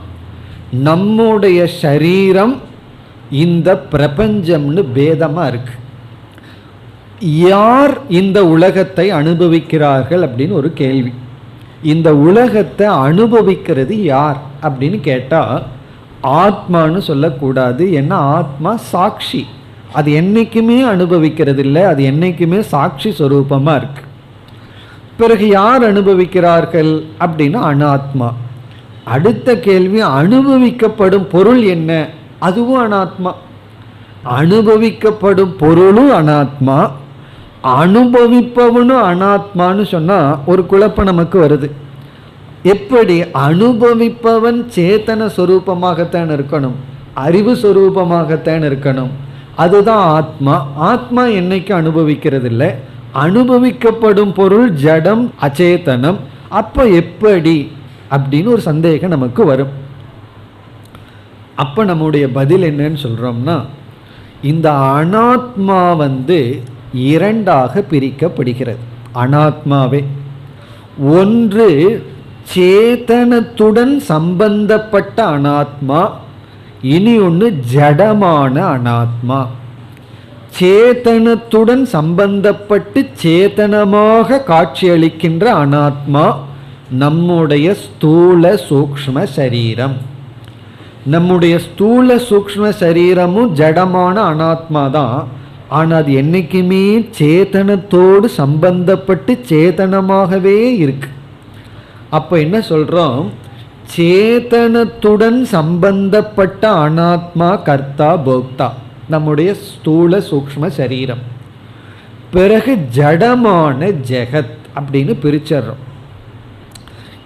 நம்முடைய சரீரம் இந்த பிரபஞ்சம்னு பேதமாக இருக்கு. யார் இந்த உலகத்தை அனுபவிக்கிறார்கள் அப்படின்னு ஒரு கேள்வி. இந்த உலகத்தை அனுபவிக்கிறது யார் அப்படின்னு கேட்டால் ஆத்மான்னு சொல்லக்கூடாது. ஏன்னா ஆத்மா சாட்சி, அது என்றைக்குமே அனுபவிக்கிறது இல்லை, அது என்றைக்குமே சாட்சி ஸ்வரூபமாக இருக்கு. பிறகு யார் அனுபவிக்கிறார்கள் அப்படின்னா அனாத்மா. அடுத்த கேள்வி, அனுபவிக்கப்படும் பொருள் என்ன? அதுவும் அனாத்மா. அனுபவிக்கப்படும் பொருளும் அனாத்மா, அனுபவிப்பவனும் அனாத்மான்னு சொன்னால் ஒரு குழப்பம் நமக்கு வருது. எப்படி? அனுபவிப்பவன் சேத்தன சொரூபமாகத்தான் இருக்கணும், அறிவு சொரூபமாகத்தான் இருக்கணும். அதுதான் ஆத்மா. ஆத்மா என்னைக்கு அனுபவிக்கிறது இல்லை. அனுபவிக்கப்படும் பொருள் ஜடம் அச்சேதனம். அப்போ எப்படி அப்படின்னு ஒரு சந்தேகம் நமக்கு வரும். அப்போ நம்முடைய பதில் என்னன்னு சொல்கிறோம்னா, இந்த அனாத்மா இரண்டாக பிரிக்கப்படுகிறது. அனாத்மாவே ஒன்று சேதனத்துடன் சம்பந்தப்பட்ட அனாத்மா, இனி ஒன்று ஜடமான அனாத்மா. சேதனத்துடன் சம்பந்தப்பட்டு சேதனமாக காட்சியளிக்கின்ற அனாத்மா நம்முடைய ஸ்தூல சூக்ஷ்ம சரீரம். நம்முடைய ஸ்தூல சூக்ஷ்ம சரீரமும் ஜடமான அனாத்மா தான். ஆனால் அது என்றைக்குமே சேதனத்தோடு சம்பந்தப்பட்டு சேதனமாகவே இருக்கு. அப்போ என்ன சொல்கிறோம்? சேதனத்துடன் சம்பந்தப்பட்ட அனாத்மா கர்த்தா போக்தா, நம்முடைய ஸ்தூல சூக்ஷ்ம சரீரம். பிறகு ஜடமான ஜெகத் அப்படின்னு பிரிச்சிடுறோம்.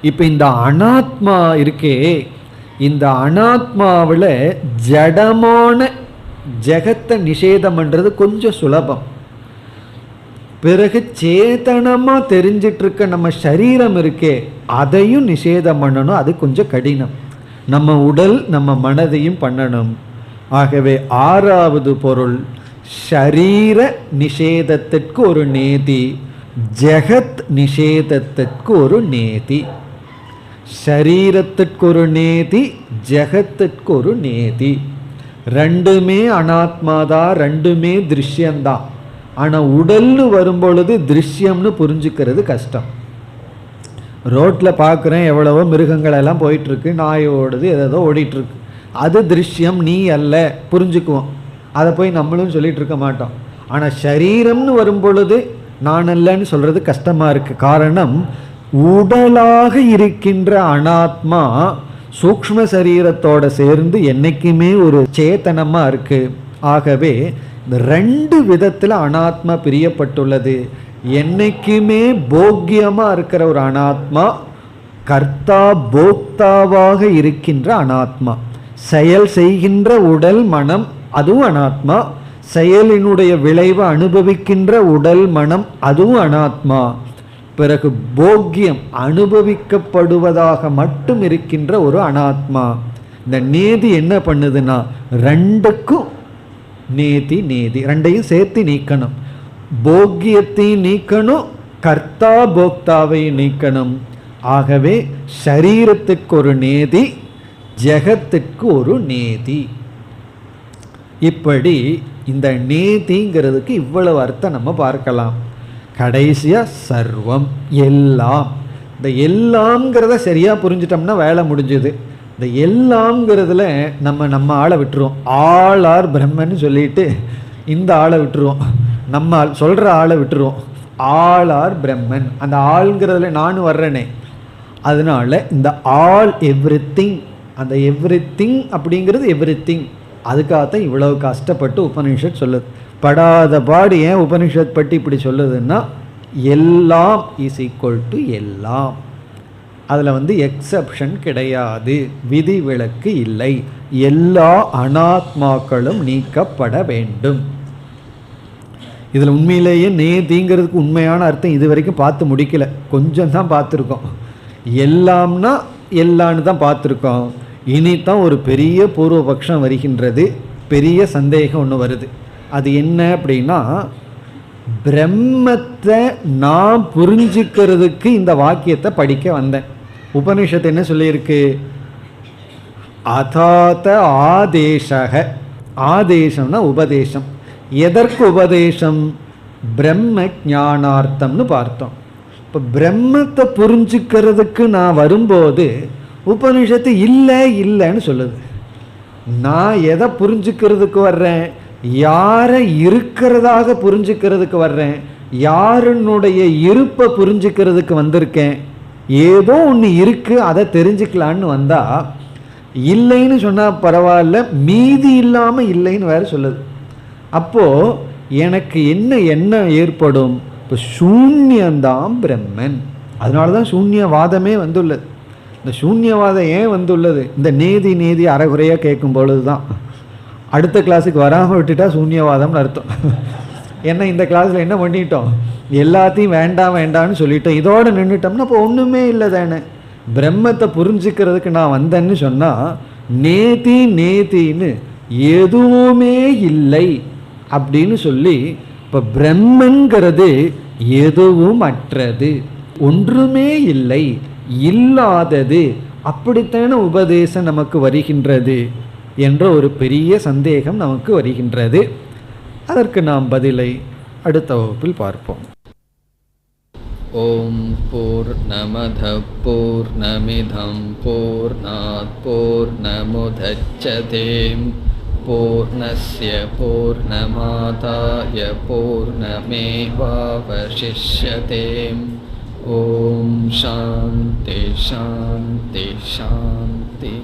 இப்போ இந்த அனாத்மா இருக்கே, இந்த அனாத்மாவில் ஜடமான ஜெகத்தை நிஷேதம் பண்ணுறது கொஞ்சம் சுலபம். பிறகு சேதனமாக தெரிஞ்சிட்டு இருக்க நம்ம சரீரம் இருக்கே, அதையும் நிஷேதம் பண்ணணும். அது கொஞ்சம் கடினம். நம்ம உடல் நம்ம மனதையும் பண்ணணும். ஆகவே ஆறாவது பொருள் ஷரீர நிஷேதத்திற்கு ஒரு நேதி, ஜெகத் நிஷேதத்திற்கு ஒரு நேதி. ஷரீரத்திற்கு ஒரு நேதி, ஜெகத்திற்கு ஒரு நேதி. ரெண்டுமே அனாத்மாதான், ரெண்டுமே திருஷ்யந்தான். ஆனால் உடல்னு வரும்பொழுது திருஷ்யம்னு புரிஞ்சுக்கிறது கஷ்டம். ரோட்டில் பார்க்குறேன், எவ்வளவோ மிருகங்களெல்லாம் போயிட்டுருக்கு, நாய் ஓடுது, ஏதோ ஓடிட்டுருக்கு, அது திருஷ்யம், நீ அல்ல, புரிஞ்சுக்குவோம். அதை போய் நம்மளும் சொல்லிகிட்டு இருக்க மாட்டோம். ஆனால் சரீரம்னு வரும்பொழுது நான் அல்லன்னு சொல்கிறது கஷ்டமாக இருக்குது. காரணம், உடலாக இருக்கின்ற அனாத்மா சூக்ஷ்ம சரீரத்தோடு சேர்ந்து என்றைக்குமே ஒரு சேத்தனமாக இருக்குது. ஆகவே இந்த ரெண்டு விதத்தில் அனாத்மா பிரியப்பட்டுள்ளது. என்னைக்குமே போக்கியமாக இருக்கிற ஒரு அனாத்மா, கர்த்தா போக்தாவாக இருக்கின்ற அனாத்மா. செயல் செய்கின்ற உடல் மனம் அதுவும் அனாத்மா, செயலினுடைய விளைவை அனுபவிக்கின்ற உடல் மனம் அதுவும் அனாத்மா. பிறகு போக்கியம் அனுபவிக்கப்படுவதாக மட்டும் இருக்கின்ற ஒரு அனாத்மா. இந்த நேதி என்ன பண்ணுதுன்னா ரெண்டுக்கும் நேதி நேதி ரெண்டையும் சேர்த்து நீக்கணும். போக்கியத்தையும் நீக்கணும், கர்த்தா போக்தாவையும் நீக்கணும். ஆகவே ஷரீரத்துக்கு ஒரு நேதி, ஜெகத்திற்கு ஒரு நேதி. இப்படி இந்த நேதிங்கிறதுக்கு இவ்வளவு அர்த்தம் நம்ம பார்க்கலாம். கடைசியாக சர்வம், எல்லாம். இந்த எல்லாம்ங்கிறத சரியாக புரிஞ்சிட்டோம்னா வேலை முடிஞ்சுது. இந்த எல்லாம்ங்கிறதுல நம்ம ஆளை விட்டுருவோம். ஆள் ஆர் பிரம்மன்னு சொல்லிட்டு இந்த ஆளை விட்டுருவோம், நம்ம சொல்கிற ஆளை விட்டுருவோம். ஆள் ஆர் பிரம்மன், அந்த ஆள்ங்கிறதுல நானும் வர்றேனே. அதனால இந்த ஆல் எவ்ரி திங், அந்த எவ்ரி திங் அப்படிங்கிறது எவ்ரி திங். அதுக்காகத்தான் இவ்வளவு கஷ்டப்பட்டு உபநிஷத் சொல்லுது. படாத பாடு ஏன் உபனிஷத் பற்றி இப்படி சொல்லுதுன்னா, எல்லாம் இஸ் ஈக்குவல் டு எல்லாம். அதில் எக்ஸப்ஷன் கிடையாது, விதிவிலக்கு இல்லை. எல்லா அனாத்மாக்களும் நீக்கப்பட வேண்டும். இதில் உண்மையிலேயே நேதிங்கிறதுக்கு உண்மையான அர்த்தம் இது வரைக்கும் பார்த்து முடிக்கல, கொஞ்சம் தான் பார்த்துருக்கோம். எல்லாம்னா எல்லான்னு தான் பார்த்துருக்கோம். இனித்தான் ஒரு பெரிய பூர்வபக்ஷம் வருகின்றது, பெரிய சந்தேகம் ஒன்று வருது. அது என்ன அப்படின்னா, பிரம்மத்தை நான் புரிஞ்சுக்கிறதுக்கு இந்த வாக்கியத்தை படிக்க வந்தேன். உபனிஷத்து என்ன சொல்லியிருக்கு? அதாத ஆதேசக. ஆதேசம்னா உபதேசம். எதற்கு உபதேசம்? பிரம்ம ஞானார்த்தம்னு பார்த்தோம். இப்போ பிரம்மத்தை புரிஞ்சுக்கிறதுக்கு நான் வரும்போது உபனிஷத்து இல்லை இல்லைன்னு சொல்லுது. நான் எதை புரிஞ்சுக்கிறதுக்கு வர்றேன்? யாரை இருக்கிறதாக புரிஞ்சுக்கிறதுக்கு வர்றேன், யாருனுடைய இருப்பை புரிஞ்சுக்கிறதுக்கு வந்திருக்கேன். ஏதோ ஒன்று இருக்கு, அதை தெரிஞ்சுக்கலான்னு வந்தா இல்லைன்னு சொன்னால் பரவாயில்ல, மீதி இல்லாமல் இல்லைன்னு வேற சொல்லுது. அப்போ எனக்கு என்ன எண்ணம் ஏற்படும்? இப்போ சூன்யந்தான் பிரம்மன். அதனால தான் சூன்யவாதமே வந்துள்ளது. இந்த சூன்யவாதம் ஏன் வந்துள்ளது? இந்த நேதி நேதி அறகுறையாக கேட்கும் பொழுது தான். அடுத்த கிளாஸுக்கு வராமல் விட்டுட்டா சூன்யவாதம்னு அர்த்தம். ஏன்னா இந்த கிளாஸில் என்ன பண்ணிட்டோம், எல்லாத்தையும் வேண்டாம் வேண்டாம்னு சொல்லிட்டோம், இதோடு நின்றுட்டோம்னா அப்போ ஒன்றுமே இல்லை தானே. பிரம்மத்தை புரிஞ்சுக்கிறதுக்கு நான் வந்தேன்னு சொன்னால் நேதி நேதின்னு எதுவுமே இல்லை அப்படின்னு சொல்லி, இப்போ பிரம்மங்கிறது எதுவும் அற்றது, ஒன்றுமே இல்லை, இல்லாதது, அப்படித்தான உபதேசம் நமக்கு வருகின்றது என்ற ஒரு பெரிய சந்தேகம் நமக்கு வருகின்றது. அதற்கு நாம் பதிலை அடுத்த வகுப்பில் பார்ப்போம். ஓம் பூர்ணமத பூர்ணமிதம் பூர்ணாத் பூர்ணமுதச்யதே பூர்ணஸ்ய பூர்ணமாதாய பூர்ணமேவாவசிஷ்யதே. ஓம் சாந்தி சாந்தி சாந்தி.